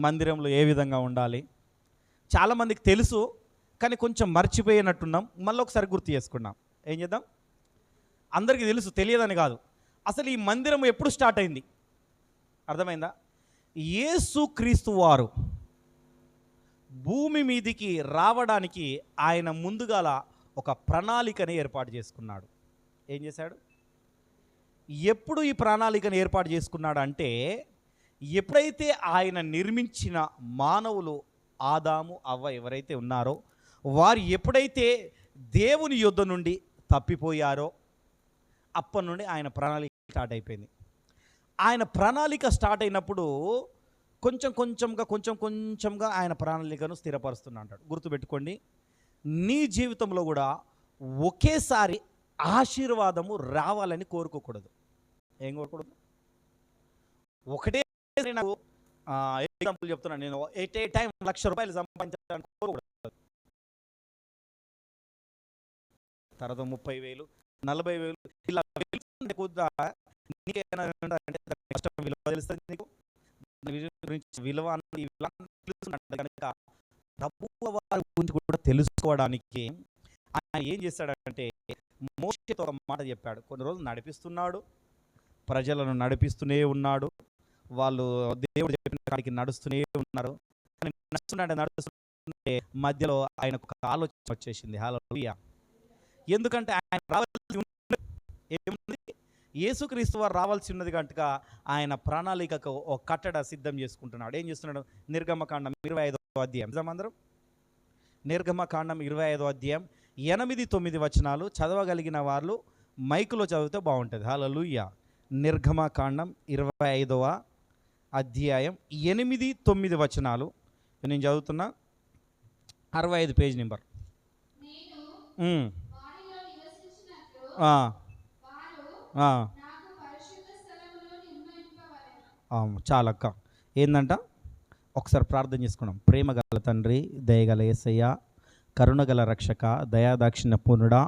మందిరంలో ఏ విధంగా ఉండాలి. చాలామందికి తెలుసు, కానీ కొంచెం మర్చిపోయినట్టున్నాం. మళ్ళీ ఒకసారి గుర్తు చేసుకున్నాం. ఏం చేద్దాం? అందరికీ తెలుసు, తెలియదని కాదు. అసలు ఈ మందిరం ఎప్పుడు స్టార్ట్ అయింది అర్థమైందా? యేసుక్రీస్తు వారు భూమి మీదికి రావడానికి ఆయన ముందుగాల ఒక ప్రణాళికని ఏర్పాటు చేసుకున్నాడు. ఏం చేశాడు? ఎప్పుడు ఈ ప్రణాళికను ఏర్పాటు చేసుకున్నాడు అంటే, ఎప్పుడైతే ఆయన నిర్మించిన మానవులు ఆదాము అవ్వ ఎవరైతే ఉన్నారో వారు ఎప్పుడైతే దేవుని యొద్ద నుండి తప్పిపోయారో అప్పటి నుండి ఆయన ప్రణాళిక స్టార్ట్ అయిపోయింది. ఆయన ప్రణాళిక స్టార్ట్ అయినప్పుడు కొంచెం కొంచెంగా ఆయన ప్రణాళికను స్థిరపరుస్తున్నా అంటాడు. గుర్తుపెట్టుకోండి, నీ జీవితంలో కూడా ఒకేసారి ఆశీర్వాదము రావాలని కోరుకోకూడదు. ఏం కోరుకోకూడదు? ఒకటే నాకు ఎగ్జాంపుల్ చెప్తున్నాను, నేను ఎట్ ఏ టైం 1,00,000 రూపాయలు సంపాదించాలని కోరుకోకూడదు. తర్వాత 30,000, 40,000 ఇలా కష్టం విలువ తెలుస్తుంది నీకు, విలువ కనుక ప్రభువు వారి గురించి కూడా తెలుసుకోవడానికి ఆయన ఏం చేశాడంటే మోషేతో ఒక మాట చెప్పాడు. కొన్ని రోజులు నడిపిస్తున్నాడు, ప్రజలను నడిపిస్తూనే ఉన్నాడు, వాళ్ళు దేవుడు చెప్పిన కాడికి నడుస్తూనే ఉన్నారు. నడుస్తుంటే మధ్యలో ఆయనకు ఒక ఆలోచన వచ్చేసింది. హల్లెలూయా! ఎందుకంటే ఆయన రావాల్సి ఏముంది, యేసుక్రీస్తు వారు రావాల్సి ఉన్నది కనుక ఆయన ప్రణాళికకు ఒక కట్టడ సిద్ధం చేసుకుంటున్నాడు. ఏం చేస్తున్నాడు? నిర్గమకాండం 25వ అధ్యాయం. అందరం నిర్గమకాండం 25వ అధ్యాయం 8-9 వచనాలు చదవగలిగిన వాళ్ళు మైకులో చదివితే బాగుంటుంది. హల్లెలూయా! నిర్గమకాండం 25వ అధ్యాయం 8-9 వచనాలు నేను చదువుతున్నా. 65 పేజ్ నెంబర్. చాలక్క. ఏందంట? ఒకసారి ప్రార్థన చేసుకున్నాం. ప్రేమగల తండ్రి, దయగల యేసయ్య, కరుణగల రక్షక, దయాదాక్షిణ్య పూర్ణుడా,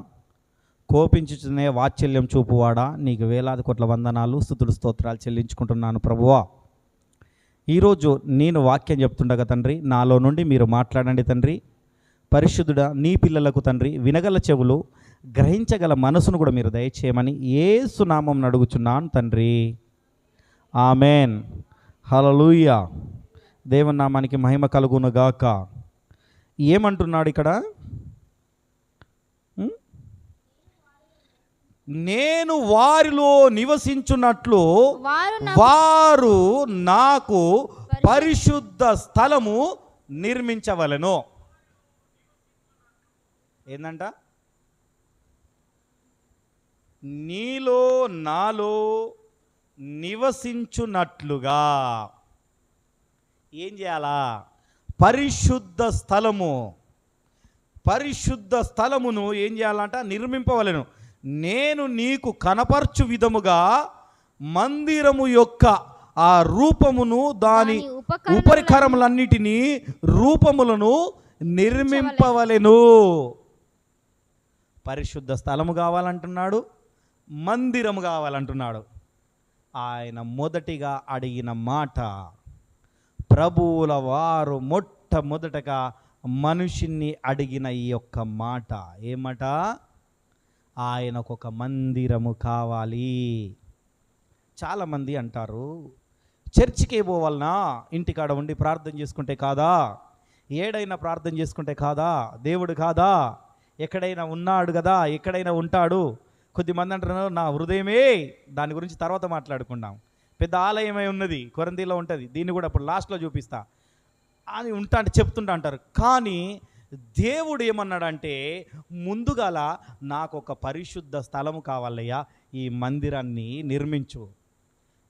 కోపించుచునే వాత్సల్యం చూపువాడా, నీకు వేలాది కోట్ల వందనాలు, స్తుతులు, స్తోత్రాలు చెల్లించుకుంటున్నాను ప్రభువా. ఈరోజు నేను వాక్యం చెప్తుండగా తండ్రి, నాలో నుండి మీరు మాట్లాడండి తండ్రి. పరిశుద్ధుడా, నీ పిల్లలకు తండ్రి వినగల చెవులు, గ్రహించగల మనసును కూడా మీరు దయచేయమని యేసు నామం అడుగుచున్నాను తండ్రి. ఆమెన్. హల్లెలూయా! దేవుని నామానికి మహిమ కలుగును గాక. ఏమంటున్నాడు ఇక్కడ? నేను వారిలో నివసించున్నట్లు వారు నాకు పరిశుద్ధ స్థలము నిర్మించవలెను. ఏందంట? నీలో నాలో నివసించున్నట్లుగా ఏం చేయాలా? పరిశుద్ధ స్థలమును ఏం చేయాలంట? నిర్మింపవలెను. నేను నీకు కనపరచు విధముగా మందిరము యొక్క ఆ రూపమును, దాని ఉపరికరములన్నిటినీ రూపములను నిర్మింపవలెను. పరిశుద్ధ స్థలము కావాలంటున్నాడు, మందిరము కావాలంటున్నాడు. ఆయన మొదటిగా అడిగిన మాట, ప్రభువుల వారు మొట్టమొదటగా మనిషిని అడిగిన ఈ యొక్క మాట ఏమాట? ఆయనకు ఒక మందిరము కావాలి. చాలామంది అంటారు, చర్చికే పోవాలనా, ఇంటికాడ ఉండి ప్రార్థన చేసుకుంటే కాదా, ఏడైనా ప్రార్థన చేసుకుంటే కాదా, దేవుడు కాదా, ఎక్కడైనా ఉన్నాడు కదా, ఎక్కడైనా ఉంటాడు. కొద్దిమంది అంటారు, నా హృదయమే, దాని గురించి తర్వాత మాట్లాడుకుందాం, పెద్ద ఆలయమై ఉన్నది, కొరంతిలో ఉంటుంది, దీన్ని కూడా ఇప్పుడు లాస్ట్లో చూపిస్తా అని ఉంటా అంటే చెప్తుంటా అంటారు. కానీ దేవుడు ఏమన్నాడంటే, ముందుగాల నాకు ఒక పరిశుద్ధ స్థలము కావాలయ్యా, ఈ మందిరాన్ని నిర్మించు,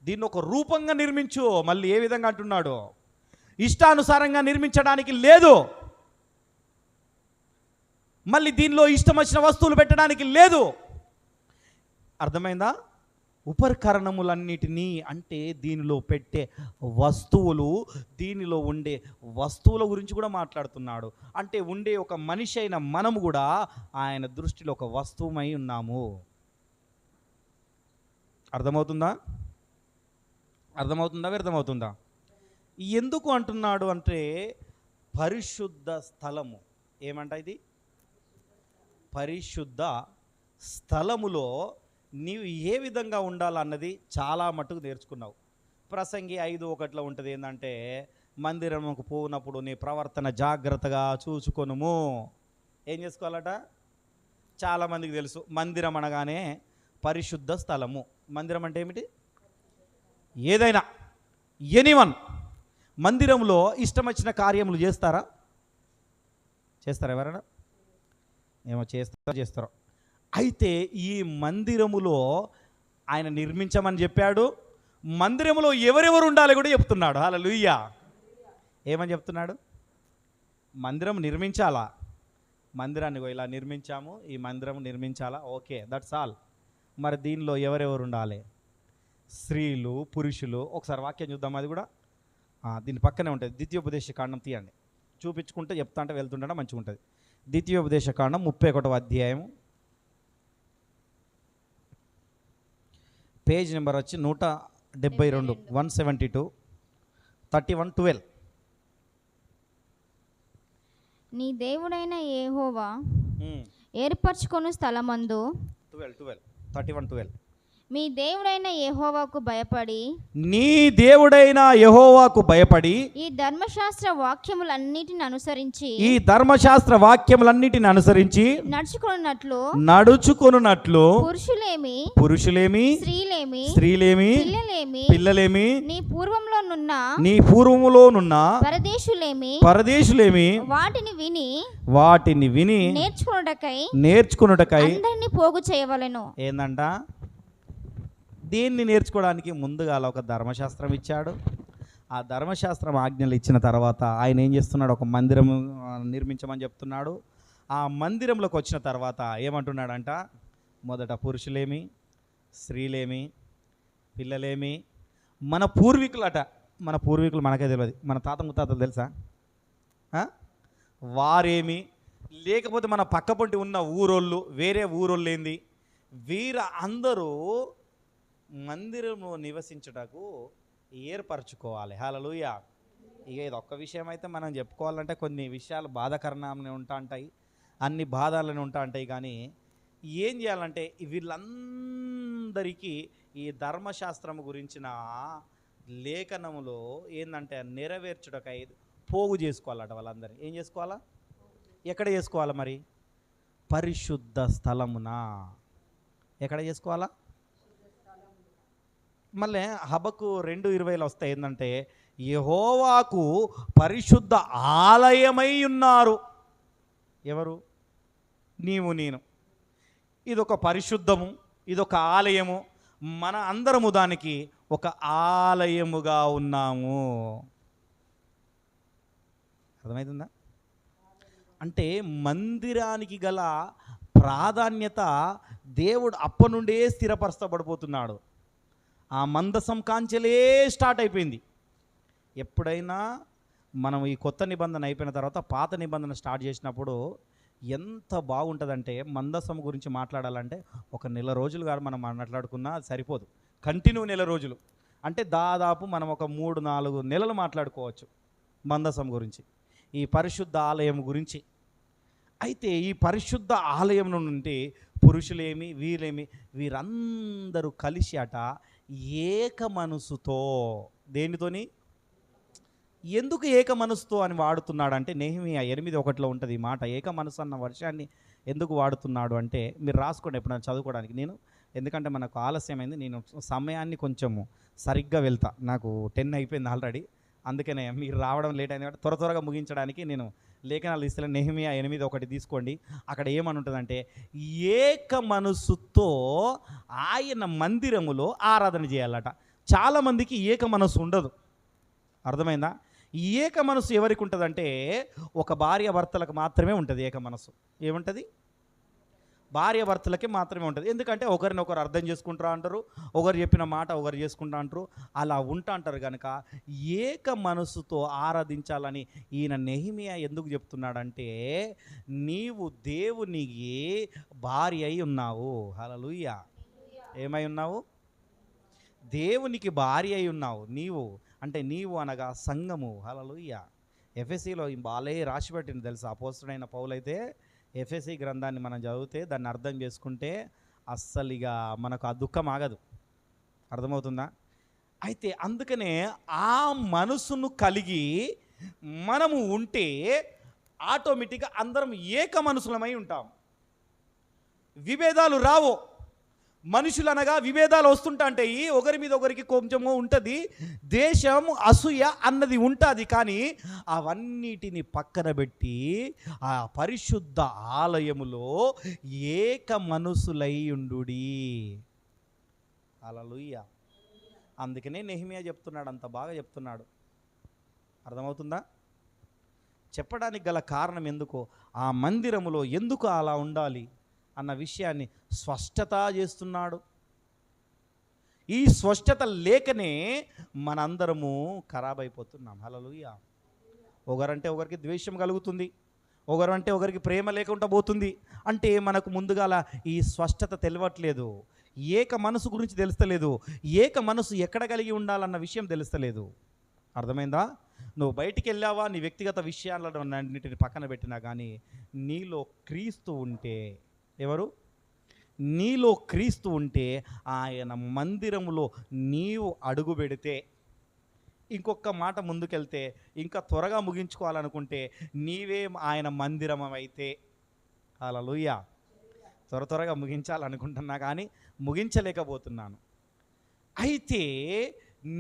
దీన్ని ఒక రూపంగా నిర్మించు. మళ్ళీ ఏ విధంగా అంటున్నాడు? ఇష్టానుసారంగా నిర్మించడానికి లేదు, మళ్ళీ దీనిలో ఇష్టం వచ్చిన వస్తువులు పెట్టడానికి లేదు. అర్థమైందా? ఉపకరణములన్నిటినీ అంటే దీనిలో పెట్టే వస్తువులు, దీనిలో ఉండే వస్తువుల గురించి కూడా మాట్లాడుతున్నాడు. అంటే ఉండే ఒక మనిషి అయిన మనము కూడా ఆయన దృష్టిలో ఒక వస్తువుమై ఉన్నాము. అర్థమవుతుందా? వ్యర్థమవుతుందా? ఎందుకు అంటున్నాడు అంటే పరిశుద్ధ స్థలము. ఏమంట ఇది? పరిశుద్ధ స్థలములో నీవు ఏ విధంగా ఉండాలన్నది చాలా మటుకు నేర్చుకున్నావు. ప్రసంగి 5:1 ఉంటుంది ఏంటంటే, మందిరముకు పోనప్పుడు నీ ప్రవర్తన జాగ్రత్తగా చూసుకొనుము. ఏం చేసుకోవాలట? చాలామందికి తెలుసు, మందిరం అనగానే పరిశుద్ధ స్థలము. మందిరం అంటే ఏమిటి? ఏదైనా, ఎనీవన్ మందిరంలో ఇష్టం వచ్చిన కార్యములు చేస్తారా? ఎవరైనా? ఏమో చేస్తారో. అయితే ఈ మందిరములో ఆయన నిర్మించమని చెప్పాడు. మందిరములో ఎవరెవరు ఉండాలి కూడా చెప్తున్నాడు. హల్లెలూయా. ఏమని చెప్తున్నాడు? మందిరం నిర్మించాలా? మందిరాన్ని ఇలా నిర్మించాము, ఈ మందిరం నిర్మించాలా, ఓకే, దట్స్ ఆల్. మరి దీనిలో ఎవరెవరు ఉండాలి? స్త్రీలు, పురుషులు. ఒకసారి వాక్యం చూద్దాం, అది కూడా దీని పక్కనే ఉంటుంది. ద్వితీయోపదేశ కాండం తీయండి, చూపించుకుంటే చెప్తా అంటే వెళ్తుంటే మంచిగా ఉంటుంది. ద్వితీయోపదేశ కాండం 31వ అధ్యాయం, పేజ్ నెంబర్ వచ్చి 172, 172, 31:12. నీ దేవుడైన యెహోవా ఏర్పరచుకొను స్థలమందు 31:12 మీ దేవుడైన యెహోవాకు భయపడి, నీ దేవుడైన యెహోవాకు భయపడి ఈ ధర్మశాస్త్ర వాక్యములన్నిటిని అనుసరించి నడుచుకొనున్నట్లు పురుషులేమి స్త్రీలేమి పిల్లలేమి నీ పూర్వములోనున్న పరదేశులేమి వాటిని విని నేర్చుకొనుటకై అందరిని పోగు చేయవలెను. ఏందంట? దీన్ని నేర్చుకోవడానికి ముందుగా ఒక ధర్మశాస్త్రం ఇచ్చాడు. ఆ ధర్మశాస్త్రం ఆజ్ఞలు ఇచ్చిన తర్వాత ఆయన ఏం చేస్తున్నాడు? ఒక మందిరం నిర్మించమని చెప్తున్నాడు. ఆ మందిరంలోకి వచ్చిన తర్వాత ఏమంటున్నాడంట? మొదట పురుషులేమి, స్త్రీలేమి, పిల్లలేమి, మన పూర్వీకులట. మన పూర్వీకులు మనకే తెలియదు, మన తాత ముత్తాతలు తెలుసా? వారేమి, లేకపోతే మన పక్కపొంటి ఉన్న ఊరోళ్ళు, వేరే ఊరోళ్ళు ఏంది, వీర అందరూ మందిరంలో నివసించుటకు ఏర్పరచుకోవాలి. హల్లెలూయా. ఇక ఇది ఒక్క విషయం అయితే మనం చెప్పుకోవాలంటే కొన్ని విషయాలు బాధాకరణంగా ఉంటాయి, అన్ని బాధలను ఉంటాయి. కానీ ఏం చేయాలంటే వీళ్ళందరికీ ఈ ధర్మశాస్త్రం గురించిన లేఖనములో ఏంటంటే నెరవేర్చుటకై పోగు చేసుకోవాలట. వాళ్ళందరూ ఏం చేసుకోవాలా? ఎక్కడ చేసుకోవాలా మరి? పరిశుద్ధ స్థలమున. ఎక్కడ చేసుకోవాలా? మళ్ళీ హబక్కు 2:20 వస్తాయి ఏంటంటే, యెహోవాకు పరిశుద్ధ ఆలయమై ఉన్నారు. ఎవరు? నీవు నేను. ఇదొక పరిశుద్ధము, ఇదొక ఆలయము. మన అందరము దానికి ఒక ఆలయముగా ఉన్నాము. అర్థమవుతుందా? అంటే మందిరానికి గల ప్రాధాన్యత దేవుడు అప్పటి నుండే స్థిరపరచబడిపోతున్నాడు. ఆ మందసం కాంచెలే స్టార్ట్ అయిపోయింది. ఎప్పుడైనా మనం ఈ కొత్త నిబంధన అయిపోయిన తర్వాత పాత నిబంధన స్టార్ట్ చేసినప్పుడు ఎంత బాగుంటుందంటే, మందసం గురించి మాట్లాడాలంటే ఒక నెల రోజులు కాదు మనం మాట్లాడుకున్నా సరిపోదు. కంటిన్యూ నెల రోజులు అంటే దాదాపు మనం ఒక 3-4 నెలలు మాట్లాడుకోవచ్చు మందసం గురించి, ఈ పరిశుద్ధ ఆలయం గురించి. అయితే ఈ పరిశుద్ధ ఆలయం నుండి పురుషులేమి, వీరందరూ కలిసి అట ఏక మనసుతో. దేనితోని? ఎందుకు ఏక మనసుతో అని వాడుతున్నాడు అంటే, నెహెమీయా 8:1 ఉంటుంది ఈ మాట. ఏక మనసు అన్న వర్షాన్ని ఎందుకు వాడుతున్నాడు అంటే, మీరు రాసుకోండి ఎప్పుడైనా చదువుకోవడానికి. నేను ఎందుకంటే మనకు ఆలస్యమైంది, నేను సమయాన్ని కొంచెము సరిగ్గా వెళ్తా. నాకు 10 అయిపోయింది ఆల్రెడీ, అందుకనే మీరు రావడం లేట్ అయింది కాబట్టి త్వరగా ముగించడానికి నేను లేఖనాలు ఇస్తాను. నెహెమీయా 8:1 తీసుకోండి. అక్కడ ఏమని ఉంటుందంటే, ఏక మనసుతో ఆయన మందిరములో ఆరాధన చేయాలట. చాలామందికి ఏక మనసు ఉండదు. అర్థమైందా? ఏక మనసు ఎవరికి ఉంటుందంటే, ఒక భార్య భర్తలకు మాత్రమే ఉంటుంది ఏక మనసు. ఏముంటుంది? భార్య భర్తలకే మాత్రమే ఉంటుంది. ఎందుకంటే ఒకరినొకరు అర్థం చేసుకుంటా అంటారు, ఒకరు చెప్పిన మాట ఒకరు చేసుకుంటా అంటారు, అలా ఉంటా అంటారు. కనుక ఏక మనసుతో ఆరాధించాలని ఈయన నెహెమీయా ఎందుకు చెప్తున్నాడంటే, నీవు దేవునికి భార్య అయి ఉన్నావు. హల్లెలూయా. ఏమై ఉన్నావు? దేవునికి భార్య అయి ఉన్నావు. నీవు అంటే నీవు అనగా సంఘము. హల్లెలూయా. ఎఫెసీలో బాలే రాసి పెట్టింది తెలుసా అపోస్తలుడైన పౌలైతే. ఎఫెసీ గ్రంథాన్ని మనం చదివితే దాన్ని అర్థం చేసుకుంటే అస్సలిగా మనకు ఆ దుఃఖం ఆగదు. అర్థమవుతుందా? అయితే అందుకనే ఆ మనసును కలిగి మనము ఉంటే ఆటోమేటిక్గా అందరం ఏక మనసులమై ఉంటాం. విభేదాలు రావు. మనుషులు అనగా విభేదాలు వస్తుంటా ఉంటాయి, ఒకరి మీద ఒకరికి కొంచెము ఉంటుంది, దేశం అసూయ అన్నది ఉంటుంది. కానీ అవన్నిటిని పక్కన పెట్టి ఆ పరిశుద్ధ ఆలయములో ఏక మనసులై ఉండుడి. హల్లెలూయా. అందుకనే నెహెమ్యా చెప్తున్నాడు, అంత బాగా చెప్తున్నాడు. అర్థమవుతుందా? చెప్పడానికి గల కారణం ఎందుకో, ఆ మందిరములో ఎందుకు అలా ఉండాలి అన్న విషయాన్ని స్పష్టత చేస్తున్నాడు. ఈ స్పష్టత లేకనే మనందరము ఖరాబ్ అయిపోతున్నాం. హల్లెలూయా. ఒకరంటే ఒకరికి ద్వేషం కలుగుతుంది, ఒకరంటే ఒకరికి ప్రేమ లేకుండా పోతుంది. అంటే మనకు ముందుగాల ఈ స్పష్టత తెలియట్లేదు, ఏక మనసు గురించి తెలుస్తలేదు, ఏక మనసు ఎక్కడ కలిగి ఉండాలన్న విషయం తెలుస్తలేదు. అర్థమైందా? నువ్వు బయటికి వెళ్ళావా, నీ వ్యక్తిగత విషయాలను అన్నింటిని పక్కన పెట్టినా కానీ నీలో క్రీస్తు ఉంటే, ఎవరు? నీలో క్రీస్తు ఉంటే ఆయన మందిరములో నీవు అడుగు పెడితే, ఇంకొక మాట ముందుకెళ్తే, ఇంకా త్వరగా ముగించుకోవాలనుకుంటే నీవే ఆయన మందిరం అయితే. హల్లెలూయా. త్వరగా ముగించాలనుకుంటున్నా కానీ ముగించలేకపోతున్నాను. అయితే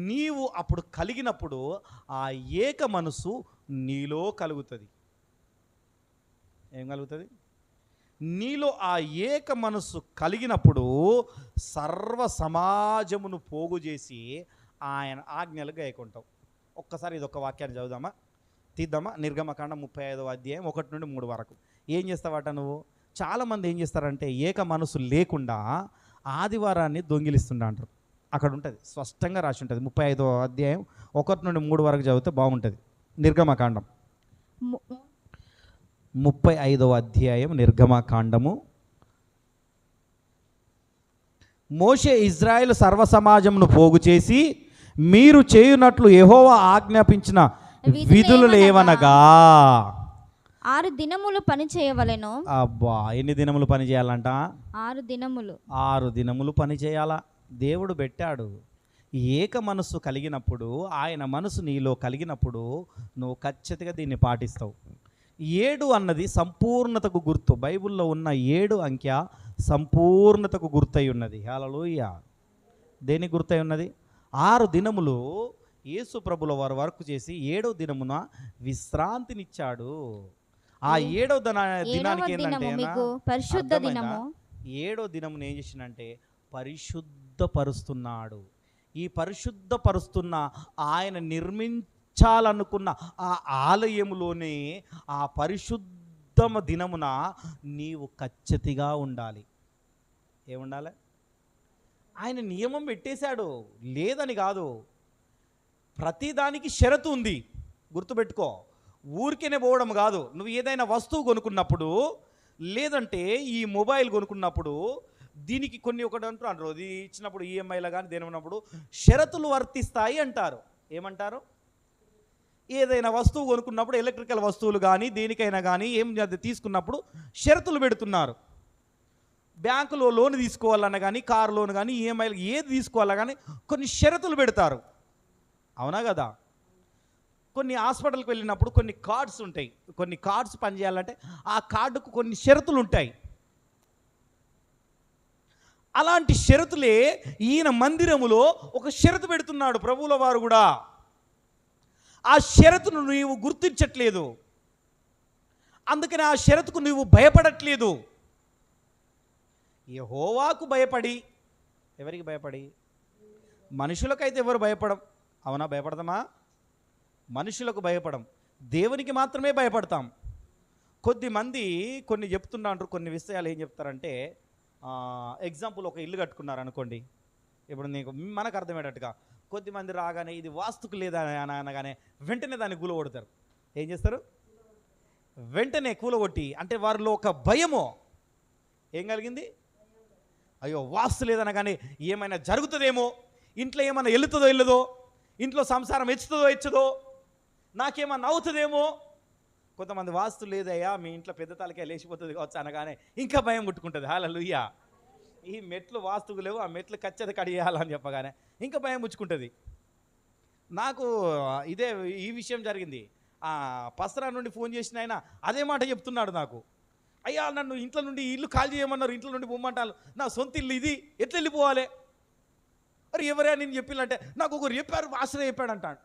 నీవు అప్పుడు కలిగినప్పుడు ఆ ఏక మనసు నీలో కలుగుతుంది. ఏం కలుగుతుంది? నీలో ఆ ఏక మనస్సు కలిగినప్పుడు సర్వ సమాజమును పోగు చేసి ఆయన ఆజ్ఞలు గైకుంటావు. ఒక్కసారి ఇదొక వాక్యాన్ని చదువుదామా, తీద్దామా? నిర్గమకాండం 35వ అధ్యాయం 1 నుండి 3 వరకు. ఏం చేస్తావట నువ్వు? చాలామంది ఏం చేస్తారంటే ఏక మనసు లేకుండా ఆదివారాన్ని దొంగిలిస్తుండ అంటారు. అక్కడ ఉంటుంది, స్పష్టంగా రాసి ఉంటుంది. 35వ అధ్యాయం 1 నుండి 3 వరకు చదివితే బాగుంటుంది. నిర్గమకాండం 35వ అధ్యాయం నిర్గమకాండము. మోషే ఇజ్రాయేలు సర్వసమాజమును పోగు చేసి మీరు చేయునట్లు యెహోవా ఆజ్ఞాపించిన విధులు లేవనగా 6 దినములు పని చేయవలెను. అబ్బా, ఎన్ని దినములు పని చేయాలంట? 6 దినములు. 6 దినములు పని చేయాలా? దేవుడు పెట్టాడు. ఏక మనస్సు కలిగినప్పుడు, ఆయన మనసు నీలో కలిగినప్పుడు నువ్వు ఖచ్చితంగా దీన్ని పాటిస్తావు. 7 అన్నది సంపూర్ణతకు గుర్తు. బైబిల్లో ఉన్న 7 అంకె సంపూర్ణతకు గుర్తయి ఉన్నది. హల్లెలూయా. దేనికి గుర్తయి ఉన్నది? 6 దినములు యేసు ప్రభుల వారు వర్క్ చేసి 7వ దినమున విశ్రాంతినిచ్చాడు. ఆ 7వ దినానికి ఏంటంటే పరిశుద్ధ దినము. 7వ దినమును ఏం చేసినంటే పరిశుద్ధపరుస్తున్నాడు. ఈ పరిశుద్ధపరుస్తున్న ఆయన నిర్మించాలనుకున్న ఆ ఆలయములోనే ఆ పరిశుద్ధమ దినమున నీవు ఖచ్చితంగా ఉండాలి. ఏముండాలి? ఆయన నియమం పెట్టేశాడు, లేదని కాదు. ప్రతిదానికి షరతు ఉంది, గుర్తుపెట్టుకో. ఊరికేనే పోవడం కాదు. నువ్వు ఏదైనా వస్తువు కొనుక్కున్నప్పుడు, లేదంటే ఈ మొబైల్ కొనుక్కున్నప్పుడు దీనికి కొన్ని ఒకటి అంటారు, అది ఇచ్చినప్పుడు ఈఎంఐలో కానీ దేని ఉన్నప్పుడు షరతులు వర్తిస్తాయి అంటారు. ఏమంటారు? ఏదైనా వస్తువు కొనుక్కున్నప్పుడు, ఎలక్ట్రికల్ వస్తువులు కానీ దేనికైనా కానీ ఏం తీసుకున్నప్పుడు షరతులు పెడుతున్నారు. బ్యాంకులో లోన్ తీసుకోవాలన్నా కానీ, కారు లోన్ కానీ, ఈఎంఐలు ఏది తీసుకోవాలన్నా కానీ కొన్ని షరతులు పెడతారు. అవునా కదా? కొన్ని హాస్పిటల్కి వెళ్ళినప్పుడు కొన్ని కార్డ్స్ ఉంటాయి. కొన్ని కార్డ్స్ పనిచేయాలంటే ఆ కార్డుకు కొన్ని షరతులు ఉంటాయి. అలాంటి షరతులే ఈయన మందిరములో ఒక షరతు పెడుతున్నాడు ప్రభువుల వారు కూడా. ఆ షరతును నీవు గుర్తించట్లేదు, అందుకని ఆ షరతుకు నీవు భయపడట్లేదు. యెహోవాకు భయపడి. ఎవరికి భయపడి? మనుషులకైతే ఎవరు భయపడం? అవునా? భయపడతామా? మనుషులకు భయపడం, దేవునికి మాత్రమే భయపడతాం. కొద్దిమంది కొన్ని చెప్తున్నారు, కొన్ని విషయాలు ఏం చెప్తారంటే, ఎగ్జాంపుల్ ఒక ఇల్లు కట్టుకున్నారు అనుకోండి. ఇప్పుడు నీకు మనకు అర్థమయ్యేటట్టుగా కొద్దిమంది రాగానే ఇది వాస్తుకు లేదా అని అనగానే వెంటనే దాన్ని కూలగొడతారు. ఏం చేస్తారు? వెంటనే కూలగొట్టి, అంటే వారిలో ఒక భయమో ఏం కలిగింది? అయ్యో వాస్తు లేదనగానే ఏమైనా జరుగుతుందేమో, ఇంట్లో ఏమైనా వెళ్తుందో వెళ్ళదో, ఇంట్లో సంసారం హెచ్చుదో నాకేమన్నా అవుతుందేమో. కొంతమంది వాస్తు లేదయ్యా మీ ఇంట్లో పెద్ద తలకే లేచిపోతుంది కావచ్చు అనగానే ఇంకా భయం పుట్టుకుంటుంది. హల్లెలూయా. ఈ మెట్లు వాస్తువు లేవు, ఆ మెట్లు ఖచ్చితంగా కడియాలని చెప్పగానే ఇంకా భయం పుచ్చుకుంటుంది. నాకు ఇదే ఈ విషయం జరిగింది. పసరా నుండి ఫోన్ చేసిన ఆయన అదే మాట చెప్తున్నాడు నాకు. అయ్యా నన్ను ఇంట్లో నుండి ఇల్లు ఖాళీ చేయమన్నారు, ఇంట్లో నుండి పొమ్మంటారు, నా సొంత ఇల్లు ఇది, ఎట్లా వెళ్ళిపోవాలి? మరి ఎవరైనా నేను చెప్పిల్లంటే నాకు ఒకరు చెప్పారు, ఆశ్రయ చెప్పాడు అంటాడు.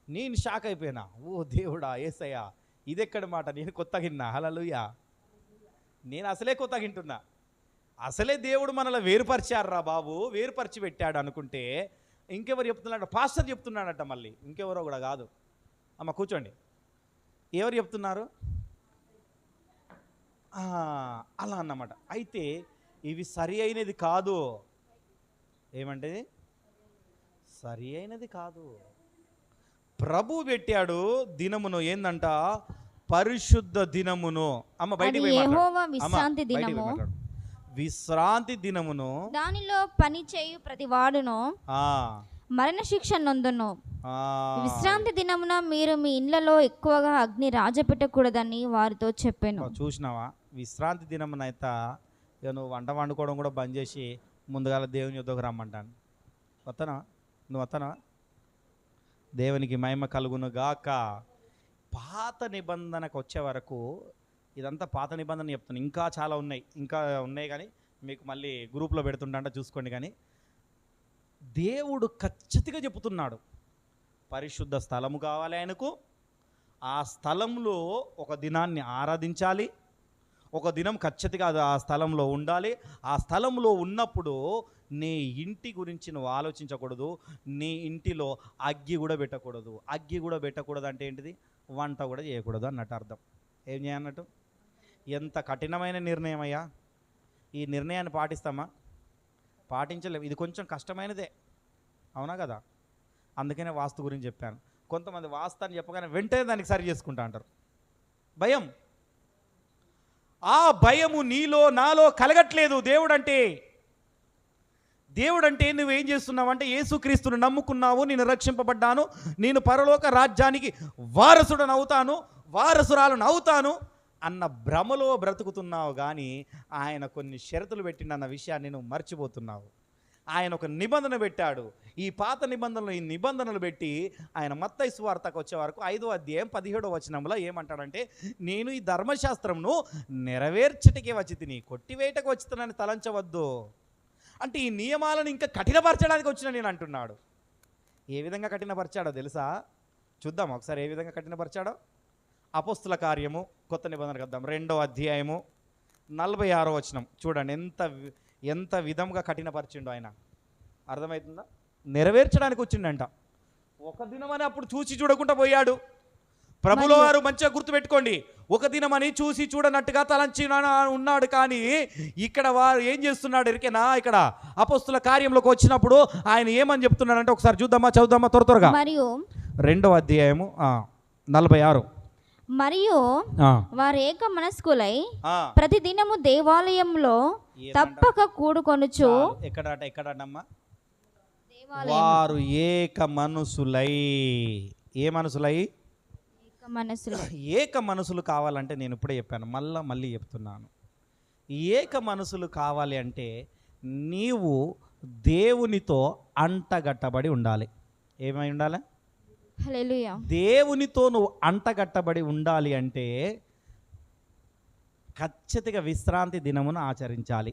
నేను షాక్ అయిపోయినా. ఓ దేవుడా యేసయ్యా, ఇదెక్కడ మాట, నేను కొత్తగా విన్నా. హల్లెలూయా. నేను అసలే కొత్తగా వింటున్నా. అసలే దేవుడు మనల్ని వేరుపరిచారా బాబు, వేరుపరిచి పెట్టాడు అనుకుంటే ఇంకెవరు చెప్తున్నాడు? పాస్టర్ చెప్తున్నాడట. మళ్ళీ ఇంకెవరో కూడా కాదు. అమ్మ కూర్చోండి. ఎవరు చెప్తున్నారు? అలా అన్నమాట. అయితే ఇవి సరి అయినది కాదు. ఏమంటే సరి అయినది కాదు. ప్రభు పెట్టాడు దినమును, ఏందంట? పరిశుద్ధ దినమును. అమ్మ బయటికి పోయి యెహోవా మాట్లాడు. విశ్రాంతి దినము, విశ్రాంతి దినమును దానిలో పని చేయు ప్రతి వాడును మరణ శిక్ష నొందును. విశ్రాంతి దినమున మీరు మీ ఇళ్లలో ఎక్కువగా అగ్ని రాజపెట్టకూడదని వారితో చెప్పాను. చూసినావా? విశ్రాంతి దినమునైతే ఇక నువ్వు వంట వండుకోవడం కూడా బంద్ చేసి ముందుగాల దేవుని యుద్ధకు రమ్మంటాను. వస్తానా? నువ్వు వస్తానా? దేవునికి మహిమ కలుగును గాక. పాత నిబంధనకు వచ్చే వరకు ఇదంతా పాత నిబంధన చెప్తాను. ఇంకా చాలా ఉన్నాయి కానీ మీకు మళ్ళీ గ్రూప్లో పెడుతుంటా చూసుకోండి. కానీ దేవుడు ఖచ్చితంగా చెబుతున్నాడు, పరిశుద్ధ స్థలము కావాలి ఆయనకు. ఆ స్థలంలో ఒక దినాన్ని ఆరాధించాలి, ఒక దినం ఖచ్చితంగా అది ఆ స్థలంలో ఉండాలి. ఆ స్థలంలో ఉన్నప్పుడు నీ ఇంటి గురించి నువ్వు ఆలోచించకూడదు, నీ ఇంటిలో అగ్గి కూడా పెట్టకూడదు. అగ్గి కూడా పెట్టకూడదు అంటే ఏంటిది? వంట కూడా చేయకూడదు అన్నట్టు అర్థం. ఏం చేయన్నట్టు? ఎంత కఠినమైన నిర్ణయం అయ్యా! ఈ నిర్ణయాన్ని పాటిస్తామా? పాటించలేము. ఇది కొంచెం కష్టమైనదే, అవునా కదా? అందుకనే వాస్తు గురించి చెప్పాను. కొంతమంది వాస్తు అని చెప్పగానే వెంటనే దానికి సరి చేసుకుంటా అంటారు. భయం, ఆ భయము నీలో నాలో కలగట్లేదు. దేవుడంటే నువ్వేం చేస్తున్నావు అంటే, యేసుక్రీస్తును నమ్ముకున్నావు, నేను రక్షింపబడ్డాను, నేను పరలోక రాజ్యానికి వారసురాలను అవుతాను అన్న భ్రమలో బ్రతుకుతున్నావు. కానీ ఆయన కొన్ని షరతులు పెట్టిండన్న విషయాన్ని నువ్వు మర్చిపోతున్నావు. ఆయన ఒక నిబంధన పెట్టాడు. ఈ పాత నిబంధనలు, ఈ నిబంధనలు పెట్టి ఆయన మత్తయి సువార్తకు వచ్చే వరకు 5వ అధ్యాయం 17వ వచనంలో ఏమంటాడంటే, నేను ఈ ధర్మశాస్త్రంను నెరవేర్చటికే వచ్చి తిని కొట్టివేయటకు వచ్చితనని తలంచవద్దు. అంటే ఈ నియమాలను ఇంకా కఠినపరచడానికి వచ్చిన నేను అంటున్నాడు. ఏ విధంగా కఠినపరిచాడో తెలుసా? చూద్దాం ఒకసారి ఏ విధంగా కఠినపరిచాడో. అపోస్తుల కార్యము కొత్త నిబంధనకు వద్దాం, 2వ అధ్యాయము 46వ వచనం చూడండి. ఎంత విధంగా కఠినపరిచిండు ఆయన. అర్థమవుతుందా? నెరవేర్చడానికి వచ్చిండంట. ఒక దినమని అప్పుడు చూసి చూడకుండా పోయాడు. ప్రభులో వారు మంచిగా గుర్తుపెట్టుకోండి, ఒక దినమని చూసి చూడనట్టుగా తలంచి ఉన్నాడు. కానీ ఇక్కడ వారు ఏం చేస్తున్నాడు ఎరికేనా? ఇక్కడ అపోస్తుల కార్యంలోకి వచ్చినప్పుడు ఆయన ఏమని చెప్తున్నాడంటే ఒకసారి చదువుదామా త్వరగా. మరియు 2వ అధ్యాయము 46. మరియు వారు ఏక మనస్కులై ప్రతి దినము దేవాలయంలో తప్పక కూడుకొనుచు. ఎక్కడమ్మా? వారు ఏక మనసులై. ఏ మనసులై? ఏక మనసులు కావాలంటే నేను ఇప్పుడే చెప్పాను, మళ్ళీ చెప్తున్నాను. ఏక మనసులు కావాలి అంటే నీవు దేవునితో అంటగట్టబడి ఉండాలి. ఏమై ఉండాలి? హల్లెలూయా. దేవునితో నువ్వు అంటగట్టబడి ఉండాలి అంటే ఖచ్చితంగా విశ్రాంతి దినమును ఆచరించాలి.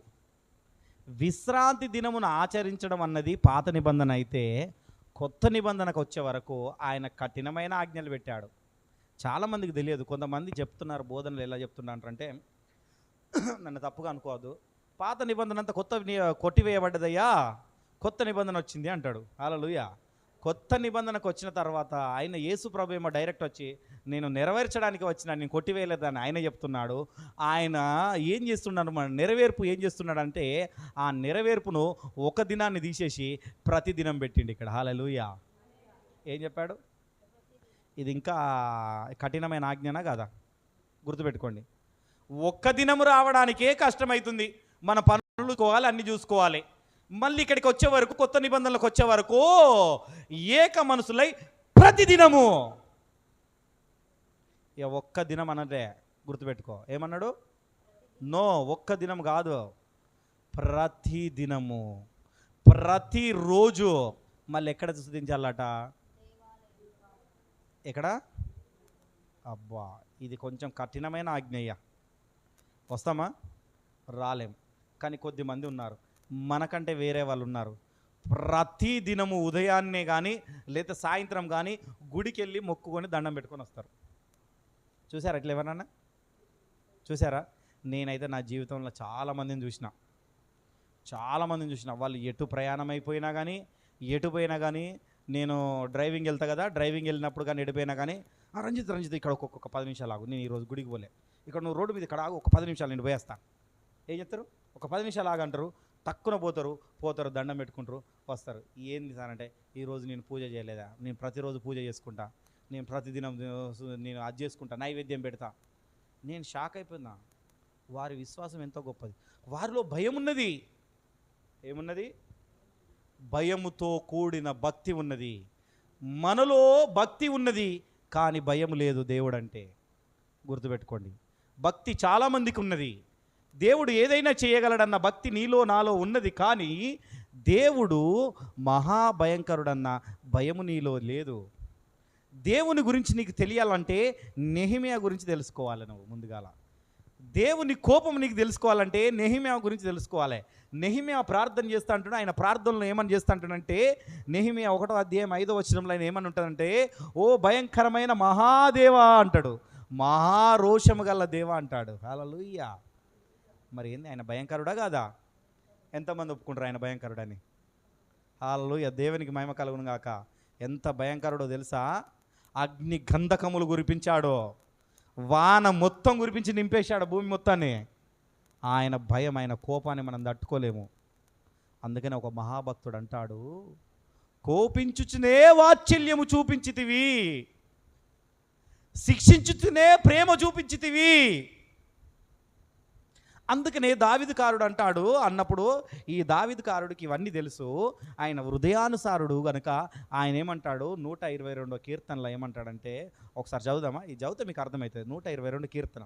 విశ్రాంతి దినమును ఆచరించడం అన్నది పాత నిబంధన అయితే, కొత్త నిబంధనకు వచ్చే వరకు ఆయన కఠినమైన ఆజ్ఞలు పెట్టాడు. చాలామందికి తెలియదు. కొంతమంది చెప్తున్నారు, బోధనలు ఎలా చెప్తున్నారంటే, నన్ను తప్పుగా అనుకోవద్దు, పాత నిబంధన అంతా కొట్టివేయబడ్డదయ్యా, కొత్త నిబంధన వచ్చింది అంటాడు. హల్లెలూయా. కొత్త నిబంధనకు వచ్చిన తర్వాత ఆయన యేసు ప్రభు ఏమో డైరెక్ట్ వచ్చి నేను నెరవేర్చడానికి వచ్చినా, నేను కొట్టివేయలేదని ఆయన చెప్తున్నాడు. ఆయన ఏం చేస్తున్నాడు? మన నెరవేర్పు ఏం చేస్తున్నాడంటే, ఆ నెరవేర్పును ఒక దినాన్ని తీసేసి ప్రతి దినం పెట్టిండు ఇక్కడ. హల్లెలూయా. ఏం చెప్పాడు? ఇది ఇంకా కఠినమైన ఆజ్ఞనా కాదా? గుర్తుపెట్టుకోండి. ఒక్క దినము రావడానికే కష్టమవుతుంది. మన పనులు కోవాలి, అన్నీ చూసుకోవాలి. మళ్ళీ ఇక్కడికి వచ్చే వరకు, కొత్త నిబంధనలకు వచ్చే వరకు ఏక మనసులై ప్రతిదినము. ఇక ఒక్క దినం అనదే, గుర్తుపెట్టుకో. ఏమన్నాడు? నో, ఒక్క దినం కాదు, ప్రతిదినము, ప్రతిరోజు. మళ్ళీ ఎక్కడ స్తుతించాలట? ఎక్కడ? అబ్బా, ఇది కొంచెం కఠినమైన ఆజ్ఞయ్య. వస్తామా? రాలేం. కానీ కొద్దిమంది ఉన్నారు, మనకంటే వేరే వాళ్ళు ఉన్నారు. ప్రతి దినము ఉదయాన్నే కానీ లేదా సాయంత్రం కానీ గుడికి వెళ్ళి మొక్కుకొని దండం పెట్టుకొని వస్తారు. చూసారా ఇట్లా ఎవరన్నా? చూసారా? నేనైతే నా జీవితంలో చాలామందిని చూసిన. వాళ్ళు ఎటు ప్రయాణం అయిపోయినా కానీ, ఎటు పోయినా కానీ, నేను డ్రైవింగ్ వెళ్తా కదా, డ్రైవింగ్ వెళ్ళినప్పుడు కానీ ఎడిపోయినా కానీ, రంజిత్ ఇక్కడ ఒక్కొక్క 10 నిమిషాలు ఆగు, నేను ఈరోజు గుడికి పోలే, ఇక్కడ నువ్వు రోడ్డు మీద ఇక్కడ ఆగు, ఒక 10 నిమిషాలు నేను పోయేస్తా. ఏం చెప్తారు? ఒక 10 నిమిషాలు ఆగంటారు, తక్కువ పోతారు, దండం పెట్టుకుంటారు, వస్తారు. ఏంది సార్ అంటే, ఈరోజు నేను పూజ చేయలేదా? నేను ప్రతిరోజు పూజ చేసుకుంటా, నేను ప్రతిదినం నేను అది చేసుకుంటా, నైవేద్యం పెడతా. నేను షాక్ అయిపోయినా. వారి విశ్వాసం ఎంతో గొప్పది. వారిలో భయం ఉన్నది. ఏమున్నది? భయముతో కూడిన భక్తి ఉన్నది. మనలో భక్తి ఉన్నది కానీ భయం లేదు దేవుడు అంటే. గుర్తుపెట్టుకోండి, భక్తి చాలామందికి ఉన్నది. దేవుడు ఏదైనా చేయగలడన్న భక్తి నీలో నాలో ఉన్నది, కానీ దేవుడు మహాభయంకరుడన్న భయము నీలో లేదు. దేవుని గురించి నీకు తెలియాలంటే నెహెమ్యా గురించి తెలుసుకోవాలి. నువ్వు ముందుగాల దేవుని కోపం నీకు తెలుసుకోవాలంటే నెహెమ్యా గురించి తెలుసుకోవాలి. నెహెమ్యా ప్రార్థన చేస్తా అంటున్నా. ఆయన ప్రార్థనలో ఏమని చేస్తా అంటున్నాడంటే, నెహెమ్యా 1వ అధ్యాయం 5వ వచనంలో ఆయన ఏమని ఉంటుందంటే, ఓ భయంకరమైన మహాదేవా అంటాడు, మహారోషము గల దేవా అంటాడు. హల్లెలూయా. మరి ఏంది, ఆయన భయంకరుడా కాదా? ఎంతమంది ఒప్పుకుంటారు ఆయన భయంకరుడని? హల్లెలూయా. దేవునికి మహిమ కలుగును గాక. ఎంత భయంకరుడో తెలుసా? అగ్ని గంధకములు కురిపించాడో, వాన మొత్తం కురిపించి నింపేశాడు భూమి మొత్తాన్ని. ఆయన భయం, ఆయన కోపాన్ని మనం తట్టుకోలేము. అందుకని ఒక మహాభక్తుడు అంటాడు, కోపించుచునే వాత్సల్యము చూపించితివి, శిక్షించుచునే ప్రేమ చూపించితివి. అందుకనే దావీదుకారుడు అంటాడు. అన్నప్పుడు ఈ దావీదుకారుడికి ఇవన్నీ తెలుసు, ఆయన హృదయానుసారుడు గనుక ఆయన ఏమంటాడు, 122వ కీర్తనలో ఏమంటాడంటే, ఒకసారి చదువుదామా? ఈ చదివితే మీకు అర్థమవుతుంది. 122 కీర్తన.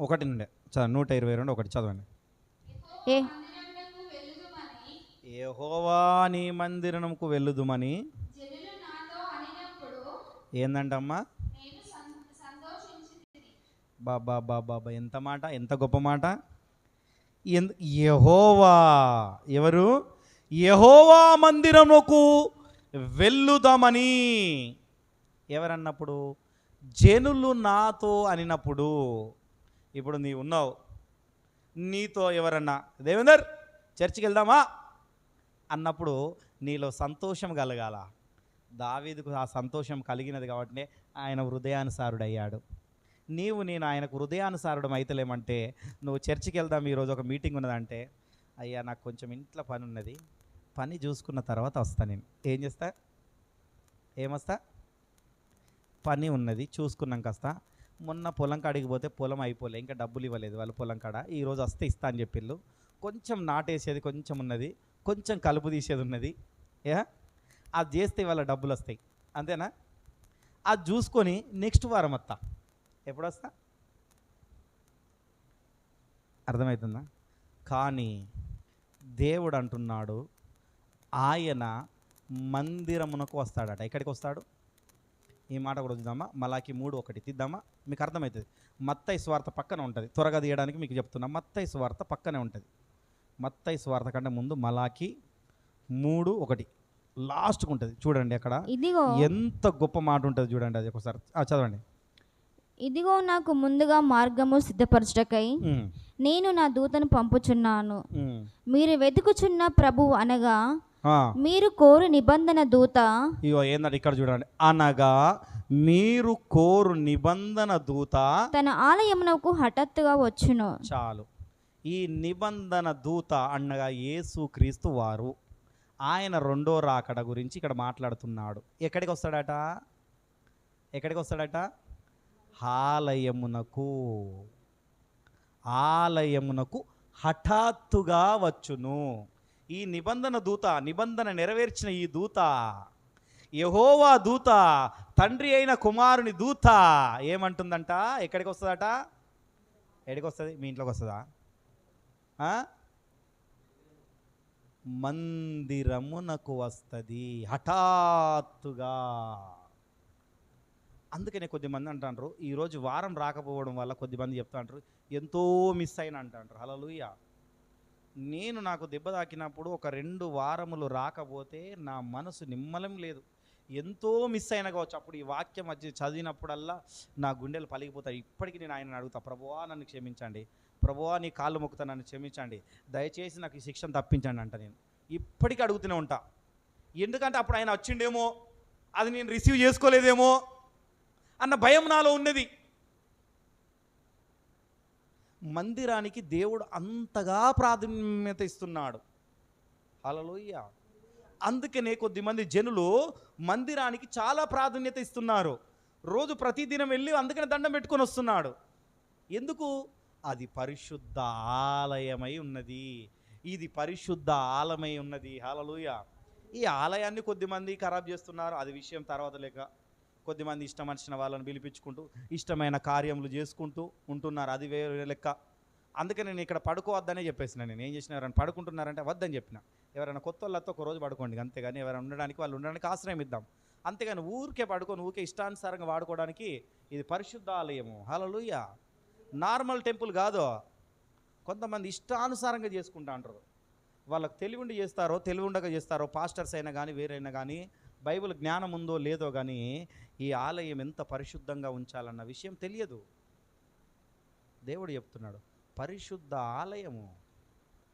ఒకటి నుండే 122 ఒకటి చదవండి. యెహోవా నీ మందిరముకు వెళ్ళుదుమని ఏందంటమ్మా? బాబా, ఎంత మాట, ఎంత గొప్ప మాట. యెహోవా, ఎవరు? యెహోవా మందిరముకు వెళ్ళుదామని ఎవరన్నప్పుడు? జనులు నాతో అనినప్పుడు. ఇప్పుడు నీవు ఉన్నావు, నీతో ఎవరన్నా దేవేందర్ చర్చికి వెళ్దామా అన్నప్పుడు నీలో సంతోషం కలగాల. దావీదుకు ఆ సంతోషం కలిగినది కాబట్టి ఆయన హృదయానుసారుడయ్యాడు. నీవు నేను ఆయనకు హృదయానుసారుడు అయితలేమంటే, నువ్వు చర్చికి వెళ్దాం, ఈరోజు ఒక మీటింగ్ ఉన్నదంటే, అయ్యా నాకు కొంచెం ఇంట్లో పని ఉన్నది, పని చూసుకున్న తర్వాత వస్తా. నేను ఏం చేస్తా? ఏమొస్తా? పని ఉన్నది చూసుకున్నాక వస్తా. మొన్న పొలం కాడికి పోతే పొలం అయిపోలే, ఇంకా డబ్బులు ఇవ్వలేదు వాళ్ళు పొలం కాడ. ఈరోజు వస్తే ఇస్తా అని చెప్పిళ్ళు. కొంచెం నాటేసేది కొంచెం ఉన్నది, కొంచెం కలుపు తీసేది ఉన్నది. అది చేస్తే వాళ్ళ డబ్బులు వస్తాయి, అంతేనా? అది చూసుకొని నెక్స్ట్ వారం వస్తా. ఎప్పుడు వస్తా? అర్థమవుతుందా? కానీ దేవుడు అంటున్నాడు, ఆయన మందిరమునకు వస్తాడట. ఎక్కడికి వస్తాడు? ఈ మాట కూడా చూద్దామా? మలాకి 3:1 తీద్దామా? మీకు అర్థమవుతుంది. మత్తయి సువార్త పక్కన ఉంటుంది, త్వరగా తీయడానికి మీకు చెప్తున్నా. మత్తయి సువార్త పక్కనే ఉంటుంది. మత్తయి సువార్త కంటే ముందు మలాకి 3:1 లాస్ట్కి ఉంటుంది. చూడండి అక్కడ ఎంత గొప్ప మాట ఉంటుంది చూడండి. అది ఒకసారి చదవండి. ఇదిగో నాకు ముందుగా మార్గము సిద్ధపరచుటకై నేను నా దూతను పంపుచున్నాను. మీరు వెతుకుచున్న ప్రభువు అనగా మీరు కోరు నిబంధన దూత. ఇగో ఏందంటే ఇక్కడ చూడండి, అనగా మీరు కోరు నిబంధన దూత తన ఆలయమునకు హఠాత్తుగా వచ్చును. చాలు. ఈ నిబంధన దూత అనగా యేసు క్రీస్తు వారు. ఆయన రెండో రాకడ గురించి ఇక్కడ మాట్లాడుతున్నాడు. ఎక్కడికి వస్తాడట? ఎక్కడికి వస్తాడట? ఆలయమునకు. ఆలయమునకు హఠాత్తుగా వచ్చును. ఈ నిబంధన దూత, నిబంధన నెరవేర్చిన ఈ దూత, యెహోవా దూత, తండ్రి అయిన కుమారుని దూత ఏమంటుందంట? ఎక్కడికి వస్తుందట? ఎక్కడికి వస్తుంది? మీ ఇంట్లోకి వస్తుందా? మందిరమునకు వస్తుంది హఠాత్తుగా. అందుకనే కొద్దిమంది అంటారు, ఈరోజు వారం రాకపోవడం వల్ల కొద్దిమంది చెప్తా అంటారు ఎంతో మిస్ అయిన అంటారు. హల్లెలూయా. నేను నాకు దెబ్బ తాకినప్పుడు ఒక 2 వారములు రాకపోతే నా మనసు నిమ్మలం లేదు. ఎంతో మిస్ అయినా కావచ్చు. అప్పుడు ఈ వాక్యం మధ్య చదివినప్పుడల్లా నా గుండెలు పలిగిపోతాయి. ఇప్పటికీ నేను ఆయనను అడుగుతా, ప్రభువా నన్ను క్షమించండి, ప్రభువా నీ కాళ్ళు మొక్కుతా, నన్ను క్షమించండి, దయచేసి నాకు ఈ శిక్షను తప్పించండి అంట. నేను ఇప్పటికీ అడుగుతూనే ఉంటా. ఎందుకంటే అప్పుడు ఆయన వచ్చిండేమో, అది నేను రిసీవ్ చేసుకోలేదేమో అన్న భయం నాలో ఉన్నది. మందిరానికి దేవుడు అంతగా ప్రాధాన్యత ఇస్తున్నాడు. హల్లెలూయా. అందుకనే కొద్దిమంది జనులు మందిరానికి చాలా ప్రాధాన్యత ఇస్తున్నారు. రోజు ప్రతిదినం వెళ్ళి అందుకనే దండం పెట్టుకొని వస్తున్నాడు. ఎందుకు? అది పరిశుద్ధ ఆలయమై ఉన్నది. ఇది పరిశుద్ధ ఆలయమై ఉన్నది. హల్లెలూయా. ఈ ఆలయాన్ని కొద్దిమంది ఖరాబ్ చేస్తున్నారు. అది విషయం తర్వాత లేక కొద్దిమంది ఇష్టం వచ్చిన వాళ్ళని పిలిపించుకుంటూ ఇష్టమైన కార్యములు చేసుకుంటూ ఉంటున్నారు. అది వేరే లెక్క. అందుకని నేను ఇక్కడ పడుకోవద్దనే చెప్పేసిన. నేను ఏం చేసిన, ఎవరైనా పడుకుంటున్నారంటే వద్దని చెప్పిన. ఎవరైనా కొత్త వాళ్ళతో ఒక రోజు పడుకోండి, అంతేగాని ఎవరైనా ఉండడానికి వాళ్ళు ఉండడానికి ఆశ్రయం ఇద్దాం. అంతేగాని ఊరికే పడుకొని ఊరికే ఇష్టానుసారంగా వాడుకోవడానికి ఇది పరిశుద్ధ ఆలయము. హల్లెలూయా. నార్మల్ టెంపుల్ కాదు. కొంతమంది ఇష్టానుసారంగా చేసుకుంటా అంటారు. వాళ్ళకు తెలివి ఉండి చేస్తారో తెలివి ఉండగా చేస్తారో, పాస్టర్స్ అయినా కానీ వేరైనా కానీ, బైబిల్ జ్ఞానం ఉందో లేదో కానీ ఈ ఆలయం ఎంత పరిశుద్ధంగా ఉంచాలన్న విషయం తెలియదు. దేవుడు చెప్తున్నాడు పరిశుద్ధ ఆలయము.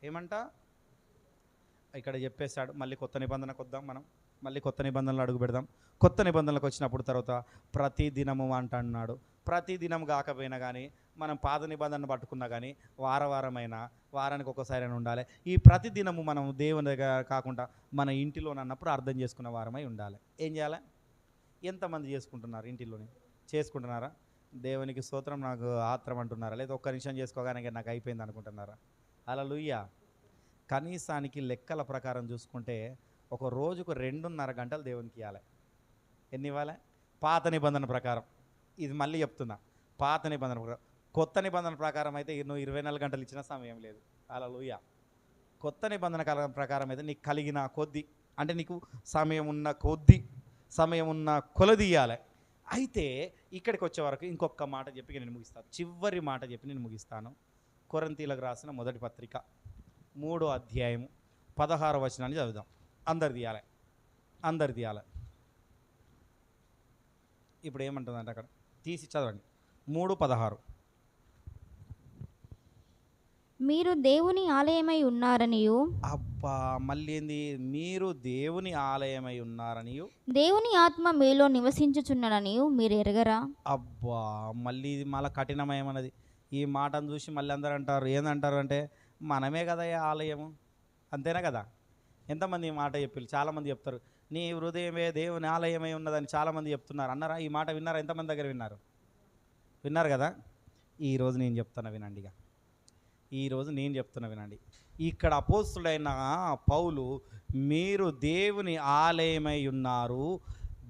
ఏమంట ఇక్కడ చెప్పేశాడు. మళ్ళీ కొత్త నిబంధనకు వద్దాం. మనం మళ్ళీ కొత్త నిబంధనలు అడుగు పెడదాం. కొత్త నిబంధనలకు వచ్చినప్పుడు తర్వాత ప్రతి దినము అంటున్నాడు. ప్రతి దినం కాకపోయినా కానీ మనం పాత నిబంధనను పట్టుకున్నా కానీ వారమైనా వారానికి ఒకసారి ఉండాలి. ఈ ప్రతి దినము మనం దేవుని దగ్గర కాకుండా మన ఇంటిలోనన్నప్పుడు అర్థం చేసుకున్న వారమై ఉండాలి. ఏం చేయాలి? ఎంతమంది చేసుకుంటున్నారు? ఇంటిలోని చేసుకుంటున్నారా? దేవునికి స్తోత్రం, నాకు ఆత్రం అంటున్నారా? లేదా ఒక్క నిమిషం చేసుకోగానే నాకు అయిపోయింది అనుకుంటున్నారా? హల్లెలూయా. కనీసానికి లెక్కల ప్రకారం చూసుకుంటే ఒక రోజుకు 2.5 గంటలు దేవునికి ఇవ్వాలి. ఎన్ని ఇవ్వాలి? పాత నిబంధన ప్రకారం. ఇది మళ్ళీ చెప్తున్నా, పాత నిబంధన ప్రకారం. కొత్త నిబంధన ప్రకారం అయితే నువ్వు 24 గంటలు ఇచ్చిన సమయం లేదు. హల్లెలూయా. కొత్త నిబంధన ప్రకారం అయితే నీకు కలిగిన కొద్ది, అంటే నీకు సమయం ఉన్న కొద్ది, సమయం ఉన్న కొలది ఇవ్వాలి. అయితే ఇక్కడికి వచ్చే వరకు ఇంకొక మాట చెప్పి నేను ముగిస్తాను. చివరి మాట చెప్పి నేను ముగిస్తాను. కొరింథీయులకు రాసిన మొదటి పత్రిక 3వ అధ్యాయము 16వ వచనాన్ని చదువుదాం. అందరు తీయాలి. ఇప్పుడు ఏమంటుందంటే అక్కడ తీసి చదవండి. 3:16. మీరు దేవుని ఆలయమై ఉన్నారనియు. అబ్బా, మళ్ళీ ఏంది? మీరు దేవుని ఆలయమై ఉన్నారనియు, దేవుని ఆత్మ మీలో నివసించుచున్నాడనియు మీరు ఎరగరా? అబ్బా, మళ్ళీ ఇది మళ్ళీ కఠినమయమన్నది. ఈ మాటను చూసి మళ్ళీ అందరూ అంటారు, ఏందంటారు అంటే మనమే కదా ఆలయము, అంతేనా కదా? ఎంతమంది ఈ మాట చెప్పారు? చాలామంది చెప్తారు నీ హృదయమే దేవుని ఆలయమై ఉన్నదని చాలామంది చెప్తున్నారు. అన్నారా? ఈ మాట విన్నారా? ఎంతమంది దగ్గర విన్నారు కదా? ఈరోజు నేను చెప్తున్నా వినండి. ఈరోజు నేను చెప్తున్నా వినండి. ఇక్కడ అపోస్తుడైన పౌలు మీరు దేవుని ఆలయమై ఉన్నారు,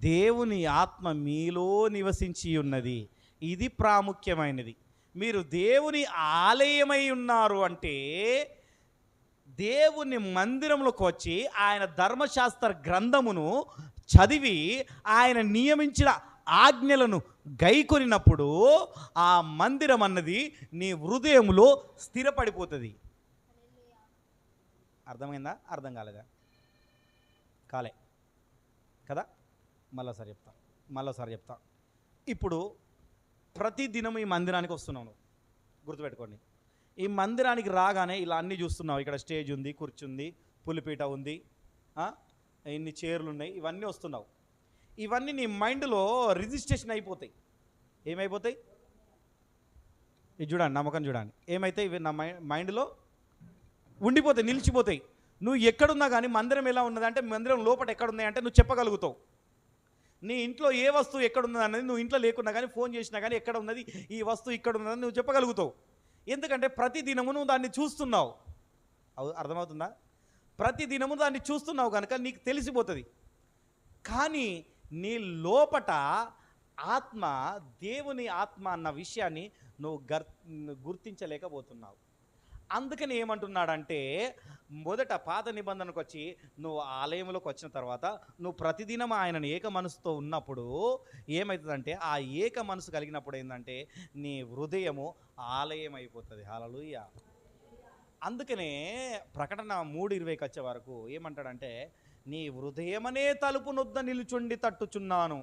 దేవుని ఆత్మ మీలో నివసించి ఉన్నది. ఇది ప్రాముఖ్యమైనది. మీరు దేవుని ఆలయమై ఉన్నారు అంటే దేవుని మందిరంలోకి వచ్చి ఆయన ధర్మశాస్త్ర గ్రంథమును చదివి ఆయన నియమించిన ఆజ్ఞలను గైకొనినప్పుడు ఆ మందిరం అన్నది నీ హృదయంలో స్థిరపడిపోతుంది. అర్థమైందా? అర్థం కాలేదా? కాలే కదా? మళ్ళీసారి చెప్తా. ఇప్పుడు ప్రతిదినం ఈ మందిరానికి వస్తున్నావు, గుర్తుపెట్టుకోండి. ఈ మందిరానికి రాగానే ఇలా అన్నీ చూస్తున్నావు. ఇక్కడ స్టేజ్ ఉంది, కుర్చీ ఉంది, పులిపీట ఉంది, ఇన్ని చైర్లు ఉన్నాయి, ఇవన్నీ వస్తున్నావు. ఇవన్నీ నీ మైండ్లో రిజిస్ట్రేషన్ అయిపోతాయి. ఏమైపోతాయి? ఇది చూడండి, నమ్మకం చూడండి. ఏమైతాయి? ఇవి నా మైండ్లో ఉండిపోతాయి, నిలిచిపోతాయి. నువ్వు ఎక్కడున్నా కానీ మందిరం ఎలా ఉన్నదంటే, మందిరం లోపల ఎక్కడున్నాయంటే నువ్వు చెప్పగలుగుతావు. నీ ఇంట్లో ఏ వస్తువు ఎక్కడున్నది అన్నది నువ్వు ఇంట్లో లేకున్నా కానీ ఫోన్ చేసినా కానీ ఎక్కడ ఉన్నది ఈ వస్తువు ఇక్కడ ఉన్నదని నువ్వు చెప్పగలుగుతావు. ఎందుకంటే ప్రతి దినము నువ్వు దాన్ని చూస్తున్నావు. అర్థమవుతుందా? ప్రతి దినము దాన్ని చూస్తున్నావు కనుక నీకు తెలిసిపోతుంది. కానీ నీ లోపట ఆత్మ, దేవుని ఆత్మ అన్న విషయాన్ని నువ్వు గుర్తించలేకపోతున్నావు. అందుకని ఏమంటున్నాడంటే, మొదట పాత నిబంధనకు వచ్చి నువ్వు ఆలయంలోకి వచ్చిన తర్వాత నువ్వు ప్రతిదినం ఆయనను ఏక మనసుతో ఉన్నప్పుడు ఏమవుతుందంటే, ఆ ఏక మనసు కలిగినప్పుడు ఏంటంటే నీ హృదయము ఆలయం అయిపోతుంది. హల్లెలూయా. అందుకనే ప్రకటన 3:20కి వచ్చే వరకు ఏమంటాడంటే, నీ హృదయమనే తలుపు నొద్ద నిలుచుండి తట్టుచున్నాను.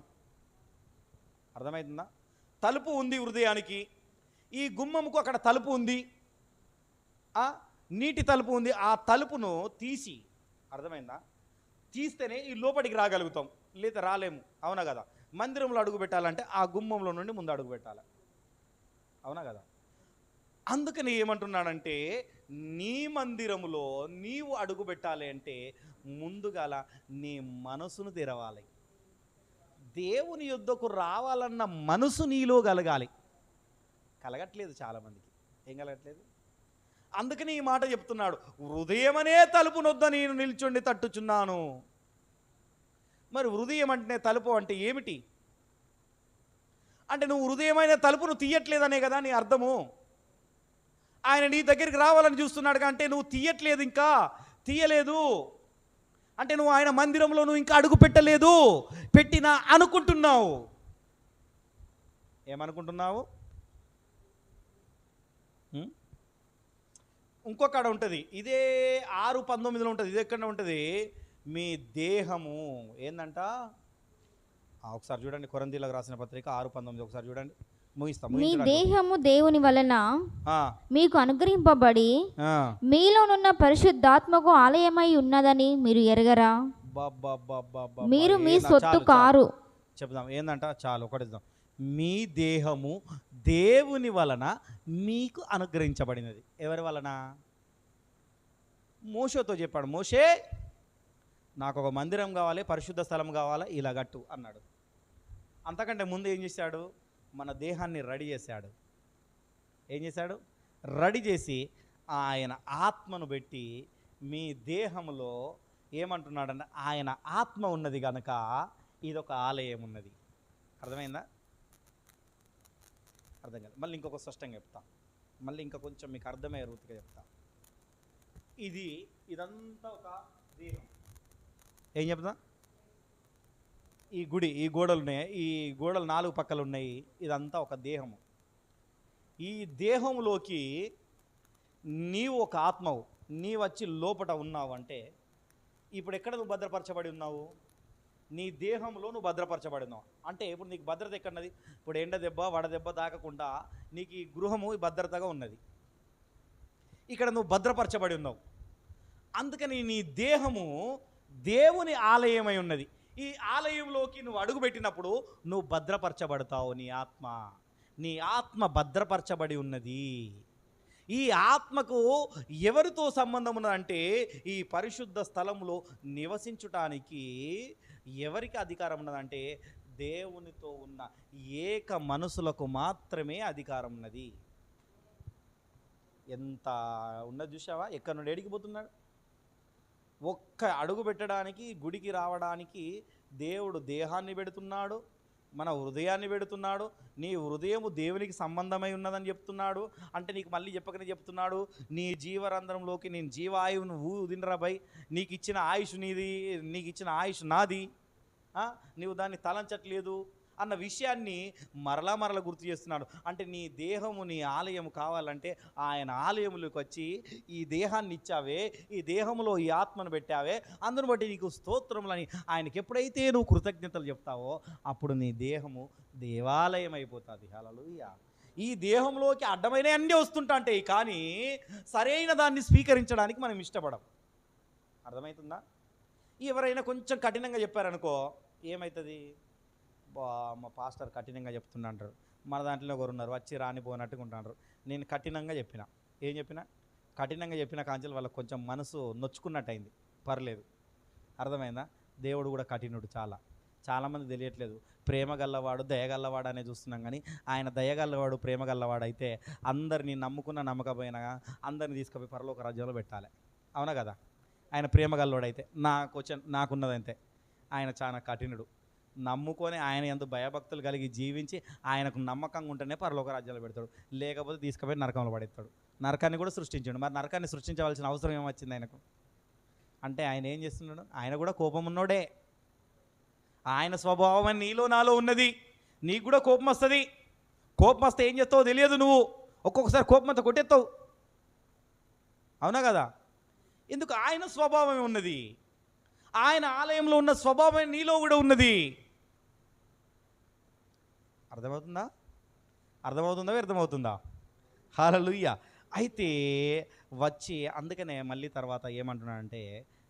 అర్థమవుతుందా? తలుపు ఉంది హృదయానికి. ఈ గుమ్మముకు అక్కడ తలుపు ఉంది, నీటి తలుపు ఉంది. ఆ తలుపును తీసి, అర్థమైందా, తీస్తేనే ఈ లోపలికి రాగలుగుతాం, లేదా రాలేము. అవునా కదా? మందిరంలో అడుగు పెట్టాలంటే ఆ గుమ్మంలో నుండి ముందు అడుగు పెట్టాలి. అవునా కదా? అందుకని ఏమంటున్నాడంటే, నీ మందిరములో నీవు అడుగు పెట్టాలి అంటే ముందుగాల నీ మనసును తెరవాలి. దేవుని యొద్దకు రావాలన్న మనసు నీలో కలగాలి. కలగట్లేదు చాలామందికి. ఏం కలగట్లేదు? అందుకని ఈ మాట చెప్తున్నాడు, హృదయమనే తలుపు నొద్ద నేను నిల్చుండి తట్టుచున్నాను. మరి హృదయం అంటే తలుపు అంటే ఏమిటి? అంటే నువ్వు హృదయమైన తలుపును తీయట్లేదనే కదా నీ అర్థము. ఆయన నీ దగ్గరికి రావాలని చూస్తున్నాడు అంటే నువ్వు తీయట్లేదు, ఇంకా తీయలేదు అంటే నువ్వు ఆయన మందిరంలో నువ్వు ఇంకా అడుగు పెట్టలేదు. పెట్టినా అనుకుంటున్నావు. ఏమనుకుంటున్నావు? ఇంకొకడ ఉంటుంది, ఇదే 6:19లో ఉంటుంది. ఇది ఎక్కడ ఉంటుంది? మీ దేహము ఏందంట? ఒకసారి చూడండి, కొరింథీయులకు రాసిన పత్రిక 6:19 ఒకసారి చూడండి. మీ దేహము దేవుని వలన మీకు అనుగ్రహింపబడి మీలోనున్న పరిశుద్ధాత్మకు ఆలయమై ఉన్నదని మీరు ఎరగరా? మీరు మీ సొత్తు కారు. చెప్దాం ఏందంట? చాలు ఒకటిద్దాం. మీ దేహము దేవుని వలన మీకు అనుగ్రహించబడినది. ఎవరి వలన? మోషేతో చెప్పాడు, మోషే నాకు ఒక మందిరం కావాలి, పరిశుద్ధ స్థలం కావాలి, ఇలా గట్టు అన్నాడు. అంతకంటే ముందు ఏం చేశాడు? మన దేహాన్ని రెడీ చేశాడు. ఏం చేశాడు? రెడీ చేసి ఆయన ఆత్మను పెట్టి మీ దేహంలో ఏమంటున్నాడంటే, ఆయన ఆత్మ ఉన్నది కనుక ఇదొక ఆలయం ఉన్నది. అర్థమైందా? అర్థం కాదు. మళ్ళీ ఇంకొక స్పష్టంగా చెప్తా, మళ్ళీ ఇంకా కొంచెం మీకు అర్థమయ్యే రీతిగా చెప్తా. ఇదంతా ఒక దేహం. ఏం చెప్తా? ఈ గుడి, ఈ గోడలు ఉన్నాయి, ఈ గోడలు 4 పక్కలు ఉన్నాయి, ఇదంతా ఒక దేహము. ఈ దేహంలోకి నీవు ఒక ఆత్మవు, నీవు వచ్చి లోపట ఉన్నావు అంటే ఇప్పుడు ఎక్కడ నువ్వు భద్రపరచబడి ఉన్నావు? నీ దేహంలో నువ్వు భద్రపరచబడి ఉన్నావు అంటే ఇప్పుడు నీకు భద్రత ఎక్కడున్నది? ఇప్పుడు ఎండ దెబ్బ వడదెబ్బ తాకకుండా నీకు ఈ గృహము భద్రతగా ఉన్నది. ఇక్కడ నువ్వు భద్రపరచబడి ఉన్నావు. అందుకని నీ దేహము దేవుని ఆలయమై ఉన్నది. ఈ ఆలయంలోకి నువ్వు అడుగుపెట్టినప్పుడు నువ్వు భద్రపరచబడతావు. నీ ఆత్మ భద్రపరచబడి ఉన్నది. ఈ ఆత్మకు ఎవరితో సంబంధం ఉన్నదంటే, ఈ పరిశుద్ధ స్థలంలో నివసించుటానికి ఎవరికి అధికారం ఉన్నదంటే దేవునితో ఉన్న ఏక మనసులకు మాత్రమే అధికారం ఉన్నది. ఎంత ఉన్నది చూసావా? ఎక్కడి నుండి ఎడిగిపోతున్నాడు? ఒక్క అడుగు పెట్టడానికి, గుడికి రావడానికి దేవుడు దేహాన్ని పెడుతున్నాడు, మన హృదయాన్ని పెడుతున్నాడు. నీ హృదయము దేవునికి సంబంధమై ఉన్నదని చెప్తున్నాడు. అంటే నీకు మళ్ళీ చెప్పకనే చెప్తున్నాడు, నీ జీవరంధ్రంలోకి నేను జీవాయువును ఊదినరాబై, నీకు ఇచ్చిన ఆయుష్ నీది, నీకు ఇచ్చిన ఆయుష్ నాది, నీవు దాన్ని తలంచట్లేదు అన్న విషయాన్ని మరలా గుర్తు చేస్తున్నాడు. అంటే నీ దేహము నీ ఆలయము కావాలంటే ఆయన ఆలయములోకి వచ్చి ఈ దేహాన్ని ఇచ్చావే, ఈ దేహంలో ఈ ఆత్మను పెట్టావే, అందును బట్టి నీకు స్తోత్రములని ఆయనకి ఎప్పుడైతే నువ్వు కృతజ్ఞతలు చెప్తావో అప్పుడు నీ దేహము దేవాలయం అయిపోతుంది. హల్లెలూయా. ఈ దేహంలోకి అడ్డమైన అన్నీ వస్తుంటాయి, కానీ సరైన దాన్ని స్వీకరించడానికి మనం ఇష్టపడం. అర్థమవుతుందా? ఎవరైనా కొంచెం కఠినంగా చెప్పారనుకో ఏమవుతుంది? మా పాస్టర్ కఠినంగా చెప్తుంటారు, మన దాంట్లో ఒకరు ఉన్నారు వచ్చి రానిపోనట్టుగా ఉంటారు. నేను కఠినంగా చెప్పిన, ఏం చెప్పినా కఠినంగా చెప్పిన కాంచెలు వాళ్ళకి కొంచెం మనసు నొచ్చుకున్నట్టు అయింది, పర్లేదు. అర్థమైందా? దేవుడు కూడా కఠినుడు చాలా. చాలామంది తెలియట్లేదు. ప్రేమ గల్లవాడు దయగల్లవాడు అనే చూస్తున్నాం, కానీ ఆయన దయగల్లవాడు ప్రేమ గల్లవాడు అయితే అందరినీ నమ్ముకున్న నమ్మకపోయినా అందరిని తీసుకుపోయి పరలోక రాజ్యంలో పెట్టాలి. అవునా కదా? ఆయన ప్రేమ గల్లవాడు అయితే నాకున్నదంతే. ఆయన చాలా కఠినుడు. నమ్ముకొని ఆయన ఎందు భయభక్తులు కలిగి జీవించి ఆయనకు నమ్మకంగా ఉంటేనే పరలోక రాజ్యాలు పెడతాడు, లేకపోతే తీసుకుపోయి నరకంలో పడేస్తాడు. నరకాన్ని కూడా సృష్టించాడు. మరి నరకాన్ని సృష్టించవలసిన అవసరం ఏమొచ్చింది ఆయనకు? అంటే ఆయన ఏం చేస్తున్నాడు? ఆయన కూడా కోపం ఉన్నోడే. ఆయన స్వభావం అని నీలో నాలో ఉన్నది. నీకు కూడా కోపం వస్తుంది. కోపం వస్తే ఏం చేస్తావో తెలియదు. నువ్వు ఒక్కొక్కసారి కోపం అంతా కొట్టేస్తావు. అవునా కదా? ఎందుకు? ఆయన స్వభావమే ఉన్నది. ఆయన ఆలయంలో ఉన్న స్వభావం నీలో కూడా ఉన్నది. అర్థమవుతుందా? వ్యర్థమవుతుందా? హల్లెలూయా. అయితే వచ్చి అందుకనే మళ్ళీ తర్వాత ఏమంటున్నాడంటే,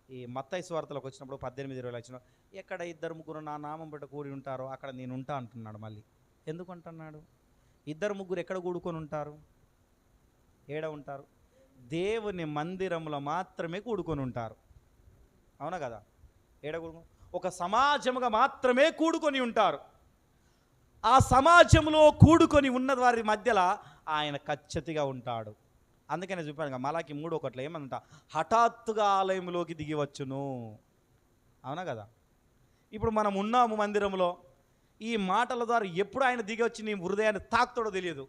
ఈ మత్తయి సువార్తలోకి వచ్చినప్పుడు 18:20 వచ్చిన, ఎక్కడ 2-3 నా నామం బట్ట కూడి ఉంటారో అక్కడ నేను ఉంటా అంటున్నాడు. మళ్ళీ ఎందుకు అంటున్నాడు? 2-3 ఎక్కడ కూడుకొని ఉంటారు? ఏడ ఉంటారు? దేవుని మందిరంలో మాత్రమే కూడుకొని ఉంటారు. అవునా కదా? ఏడ కూడుకొని ఒక సమాజముగా మాత్రమే కూడుకొని ఉంటారు. ఆ సమాజంలో కూడుకొని ఉన్న వారి మధ్యలో ఆయన ఖచ్చితంగా ఉంటాడు. అందుకనే చెప్పాను కదా, మలాకి 3:1 ఏమంట, హఠాత్తుగా ఆలయంలోకి దిగి వచ్చును. అవునా కదా? ఇప్పుడు మనం ఉన్నాము మందిరంలో. ఈ మాటల ద్వారా ఎప్పుడు ఆయన దిగి వచ్చి నీ హృదయాన్ని తాకుతాడో తెలియదు,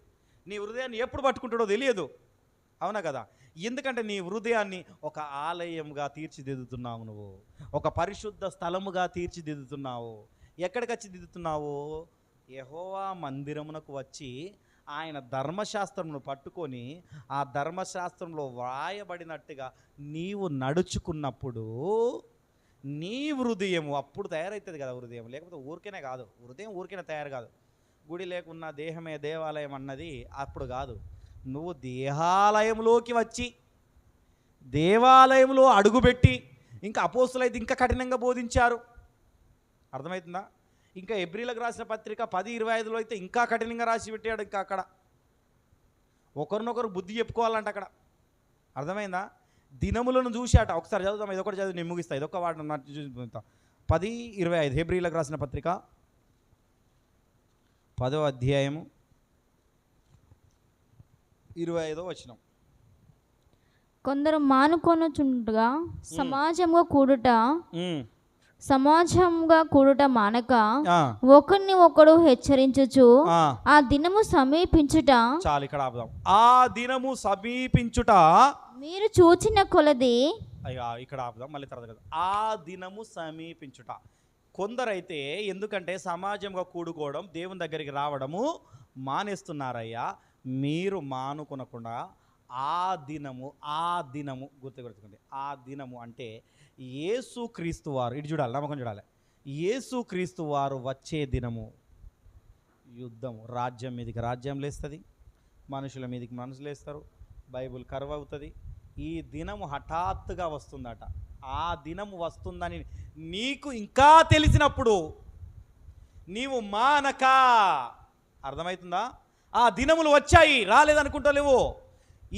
నీ హృదయాన్ని ఎప్పుడు పట్టుకుంటాడో తెలియదు. అవునా కదా? ఎందుకంటే నీ హృదయాన్ని ఒక ఆలయంగా తీర్చిదిద్దుతున్నావు. నువ్వు ఒక పరిశుద్ధ స్థలముగా తీర్చిదిద్దుతున్నావు. ఎక్కడికి వచ్చి దిద్దుతున్నావు? యెహోవా మందిరమునకు వచ్చి ఆయన ధర్మశాస్త్రమును పట్టుకొని ఆ ధర్మశాస్త్రంలో వ్రాయబడినట్టుగా నీవు నడుచుకున్నప్పుడు నీ హృదయము అప్పుడు తయారవుతుంది కదా. హృదయం లేకపోతే ఊరికేనే కాదు. హృదయం ఊరికేనే తయారు కాదు. గుడి లేకున్నా దేహమే దేవాలయం అన్నది అప్పుడు కాదు. నువ్వు దేహాలయంలోకి వచ్చి దేవాలయంలో అడుగుపెట్టి, ఇంకా అపోస్తులైతే ఇంకా కఠినంగా బోధించారు. అర్థమవుతుందా? ఇంకా ఎబ్రీలకు రాసిన పత్రిక 10:25లో అయితే ఇంకా కఠినంగా రాసి పెట్టాడు. ఇంకా అక్కడ ఒకరినొకరు బుద్ధి చెప్పుకోవాలంట అక్కడ. అర్థమైందా? దినములను చూశాట. ఒకసారి చదువుతాం, ఇదొకటి చదివి నేను ముగిస్తా. ఇదొక వాటి 10:25 ఎబ్రీలకు రాసిన పత్రిక 10వ అధ్యాయము 25వ వచనం. కొందరు మానుకొనుచుండగా సమాజంగా కూడుట మానక ఒకరిని ఒకడు హెచ్చరించుచు ఆ దినము సమీపించుట. చాలు, ఇక్కడ ఆపుదాం. ఆ దినము సమీపించుట మీరు చూచిన కొలది. ఇక్కడ ఆపుదాం, మళ్ళీ తర్వాత కదా. ఆ దినము సమీపించుట. కొందరైతే ఎందుకంటే సమాజంగా కూడుకోవడం, దేవుని దగ్గరికి రావడము మానేస్తున్నారయ్యా. మీరు మానుకొనకుండా ఆ దినము గుర్తుపెట్టుకోండి. ఆ దినము అంటే యేసుక్రీస్తు వారు, ఇటు చూడాలి, నమ్మకం చూడాలి. యేసుక్రీస్తు వారు వచ్చే దినము. యుద్ధము, రాజ్యం మీదకి రాజ్యం లేస్తుంది, మనుషుల మీదకి మనుషులు లేస్తారు, బైబుల్ కరువు అవుతుంది. ఈ దినము హఠాత్తుగా వస్తుందట. ఆ దినము వస్తుందని నీకు ఇంకా తెలిసినప్పుడు నీవు మానక, అర్థమవుతుందా? ఆ దినములు వచ్చాయి, రాలేదనుకుంటలేవు.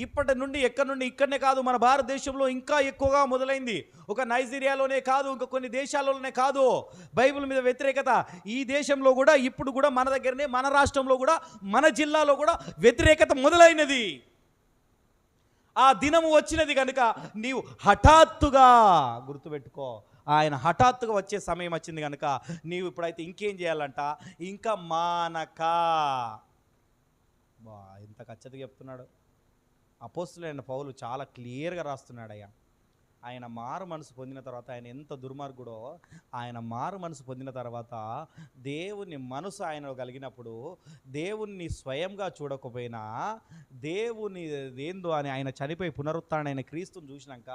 ఇప్పటి నుండి ఎక్కడి నుండి ఇక్కడనే కాదు, మన భారతదేశంలో ఇంకా ఎక్కువగా మొదలైంది. ఒక నైజీరియాలోనే కాదు, ఇంకా కొన్ని దేశాల్లోనే కాదు బైబిల్ మీద వ్యతిరేకత. ఈ దేశంలో కూడా ఇప్పుడు కూడా మన దగ్గరనే, మన రాష్ట్రంలో కూడా, మన జిల్లాలో కూడా వ్యతిరేకత మొదలైనది. ఆ దినము వచ్చినది కనుక నీవు హఠాత్తుగా గుర్తుపెట్టుకో, ఆయన హఠాత్తుగా వచ్చే సమయం వచ్చింది కనుక నీవు ఇప్పుడైతే ఇంకేం చేయాలంట, ఇంకా మానక. ఇంత ఖచ్చితంగా చెప్తున్నాడు అపోస్తులైన పౌలు. చాలా క్లియర్గా రాస్తున్నాడు. ఆయన మారు మనసు పొందిన తర్వాత, ఆయన ఎంత దుర్మార్గుడో, ఆయన మారు మనసు పొందిన తర్వాత దేవుని మనసు ఆయనలో కలిగినప్పుడు, దేవుణ్ణి స్వయంగా చూడకపోయినా దేవుని ఏందో అని ఆయన చనిపోయి పునరుత్థానమైన క్రీస్తుని చూసినాక,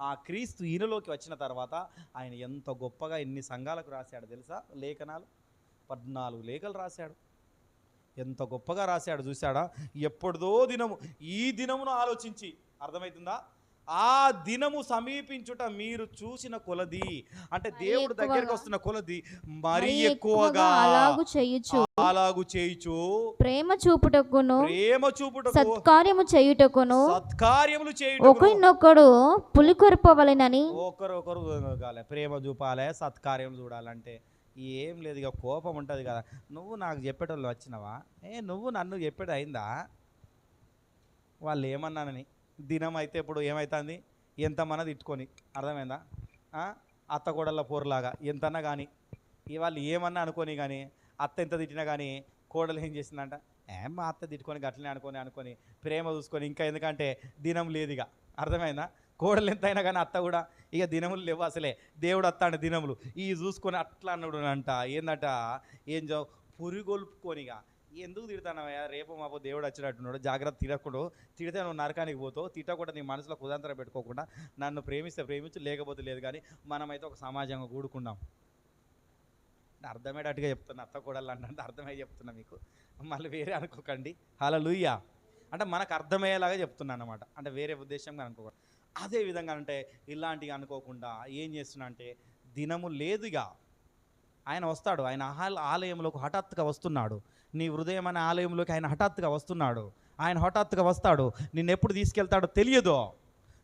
ఆ క్రీస్తు ఈయనలోకి వచ్చిన తర్వాత ఆయన ఎంత గొప్పగా ఎన్ని సంఘాలకు రాశాడు తెలుసా? లేఖనాలు 14 లేఖలు రాశాడు. ఎంత గొప్పగా రాశాడు చూశాడా? ఎప్పుడుదో దినము, ఈ దినమును ఆలోచించి, అర్థమవుతుందా? ఆ దినము సమీపించుట మీరు చూసిన కొలది, అంటే దేవుడు దగ్గరికి వస్తున్న కొలది మరీ ఎక్కువగా అలాగు చేయుచు ప్రేమ చూపుటకును సత్కార్యములు చేయుటకును ఒకరినొకడు పులికొరపవలెనని. ఒకరొకరు ప్రేమ చూపాలి, సత్కార్యం చూడాలంటే ఏం లేదు, ఇక కోపం ఉంటుంది కదా, నువ్వు నాకు చెప్పేటోళ్ళు వచ్చినావా, నువ్వు నన్ను చెప్పేది అయిందా, వాళ్ళు ఏమన్నానని దినం అయితే ఇప్పుడు ఏమవుతుంది, ఎంతమన్నా తిట్టుకొని, అర్థమైందా, అత్త కోడళ్ళ పోరులాగా ఎంతన్నా కానీ వాళ్ళు ఏమన్నా అనుకొని, కానీ అత్త ఎంత తిట్టినా కానీ కోడలు ఏం చేసిందంట, మా అత్త తిట్టుకొని గట్లనే అనుకొని ప్రేమ చూసుకొని, ఇంకా ఎందుకంటే దినం లేదు ఇక, అర్థమైందా, కోడలు ఎంతైనా కానీ అత్త కూడా ఇక దినములు లేవు అసలే, దేవుడు అత్తాడు దినములు ఈ చూసుకొని అట్లా అన్నాడు అంట, ఏందట పురిగొల్పుకొనిగా, ఎందుకు తిడతానవయ్యా, రేపు మాపు దేవుడు వచ్చినట్టున్నాడు, జాగ్రత్త, తిరగకుండా తిడితే నువ్వు నరకానికి పోతావు, తిట్టకుండా నీ మనసులో కుదంతర పెట్టుకోకుండా నన్ను ప్రేమిస్తే ప్రేమించు, లేకపోతే లేదు, కానీ మనమైతే ఒక సమాజంగా కూడుకుందాం. అర్థమయ్యేటట్టుగా చెప్తున్నా, అత్త కూడలు అంటే అర్థమయ్యే చెప్తున్నా మీకు, మళ్ళీ వేరే అనుకోకండి. హల్లెలూయా. అంటే మనకు అర్థమయ్యేలాగా చెప్తున్నాను అనమాట, అంటే వేరే ఉద్దేశంగా అనుకోకండి. అదే విధంగా అంటే ఇలాంటివి అనుకోకుండా ఏం చేస్తున్నా అంటే, దినము లేదుగా ఆయన వస్తాడు, ఆయన ఆలయంలోకి హఠాత్తుగా వస్తున్నాడు, నీ హృదయం అనే ఆలయంలోకి ఆయన హఠాత్తుగా వస్తున్నాడు, ఆయన హఠాత్తుగా వస్తాడు, నిన్ను ఎప్పుడు తీసుకెళ్తాడో తెలియదు,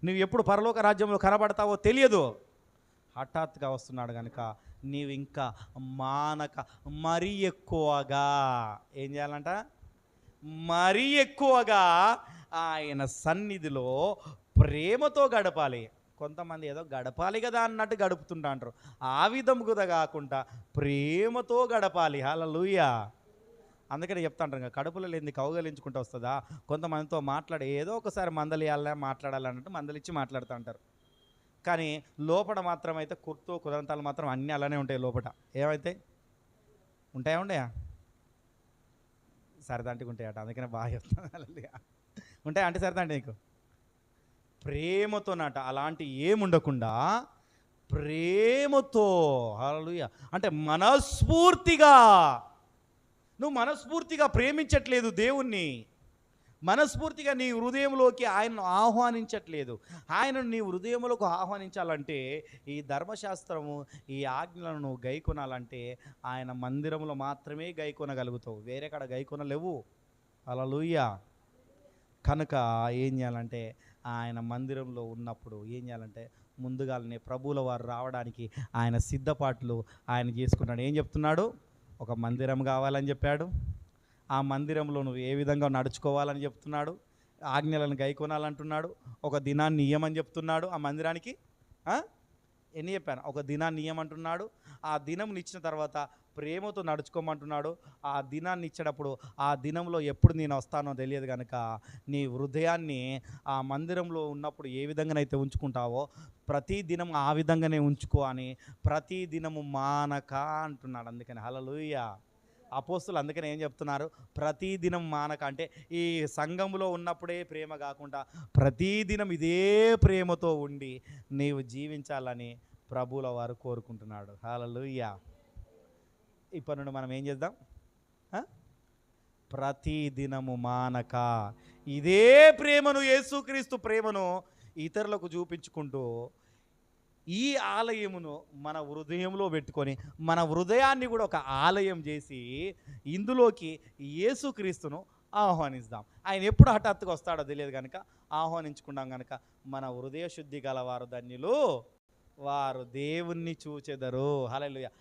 నువ్వు ఎప్పుడు పరలోక రాజ్యంలో కనబడతావో తెలియదు, హఠాత్తుగా వస్తున్నాడు కనుక నీవు ఇంకా మానక మరీ ఎక్కువగా ఏం చేయాలంట, మరీ ఎక్కువగా ఆయన సన్నిధిలో ప్రేమతో గడపాలి. కొంతమంది ఏదో గడపాలి కదా అన్నట్టు గడుపుతుంటారు, ఆ విధముగా కాకుండా ప్రేమతో గడపాలి. హల్లెలూయా. అందుకని చెప్తాంటారు కదా, కడుపులో లేని కౌగలించుకుంటూ వస్తుందా, కొంతమందితో మాట్లాడి ఏదో ఒకసారి మందలియాలా మాట్లాడాలన్నట్టు మందలిచ్చి మాట్లాడుతూ ఉంటారు, కానీ లోపల మాత్రం అయితే కుదంతాలు మాత్రం అన్నీ అలానే ఉంటాయి. లోపల ఏమైతే ఉంటాయా సరదాంటికి ఉంటాయట, అందుకనే బాగా చెప్తాను. ఉంటాయా అంటే సరదాంటి నీకు ప్రేమతోనట, అలాంటి ఏముండకుండా ప్రేమతో, హల్లెలూయా, అంటే మనస్ఫూర్తిగా, నువ్వు మనస్ఫూర్తిగా ప్రేమించట్లేదు దేవుణ్ణి, మనస్ఫూర్తిగా నీ హృదయంలోకి ఆయనను ఆహ్వానించట్లేదు. ఆయనను నీ హృదయంలోకి ఆహ్వానించాలంటే ఈ ధర్మశాస్త్రము, ఈ ఆజ్ఞలను నువ్వు గైకొనాలంటే ఆయన మందిరంలో మాత్రమే గైకొనగలుగుతావు, వేరే కాడ గైకొనలేవు. హల్లెలూయా. కనుక ఏం చేయాలంటే ఆయన మందిరంలో ఉన్నప్పుడు ఏం చేయాలంటే ముందుగానే ప్రభువుల వారు రావడానికి ఆయన సిద్ధపాట్లు ఆయన చేసుకున్నాడు. ఏం చెప్తున్నాడు, ఒక మందిరం కావాలని చెప్పాడు, ఆ మందిరంలో నువ్వు ఏ విధంగా నడుచుకోవాలని చెప్తున్నాడు, ఆజ్ఞలను గైకొనాలంటున్నాడు, ఒక దినాన్ని ఇయ్యమని చెప్తున్నాడు. ఆ మందిరానికి ఎన్ని చెప్పాను, ఒక దినాన్ని ఇయ్యమంటున్నాడు, ఆ దినం ఇచ్చిన తర్వాత ప్రేమతో నడుచుకోమంటున్నాడు. ఆ దినాన్ని ఇచ్చేటప్పుడు ఆ దినంలో ఎప్పుడు నేను వస్తానో తెలియదు కనుక నీ హృదయాన్ని ఆ మందిరంలో ఉన్నప్పుడు ఏ విధంగానైతే ఉంచుకుంటావో ప్రతి దినం ఆ విధంగానే ఉంచుకో అని ప్రతి దినము మానక అంటున్నాడు. అందుకని హల్లెలూయా. అపోస్తులు అందుకని ఏం చెప్తున్నారు, ప్రతిదినం మానక అంటే ఈ సంఘంలో ఉన్నప్పుడే ప్రేమ కాకుండా ప్రతిదినం ఇదే ప్రేమతో ఉండి నీవు జీవించాలని ప్రభువుల వారు కోరుకుంటున్నాడు. హల్లెలూయా. ఇప్పటి నుండి మనం ఏం చేద్దాం, ప్రతిదినము మానక ఇదే ప్రేమను, యేసుక్రీస్తు ప్రేమను ఇతరులకు చూపించుకుంటూ ఈ ఆలయమును మన హృదయంలో పెట్టుకొని మన హృదయాన్ని కూడా ఒక ఆలయం చేసి ఇందులోకి యేసుక్రీస్తును ఆహ్వానిస్తాం. ఆయన ఎప్పుడు హఠాత్తుగా వస్తాడో తెలియదు కనుక ఆహ్వానించుకుంటాం కనుక మన హృదయ శుద్ధి గలవారు ధన్యులు, వారు దేవుణ్ణి చూచెదరు. హల్లెలూయా.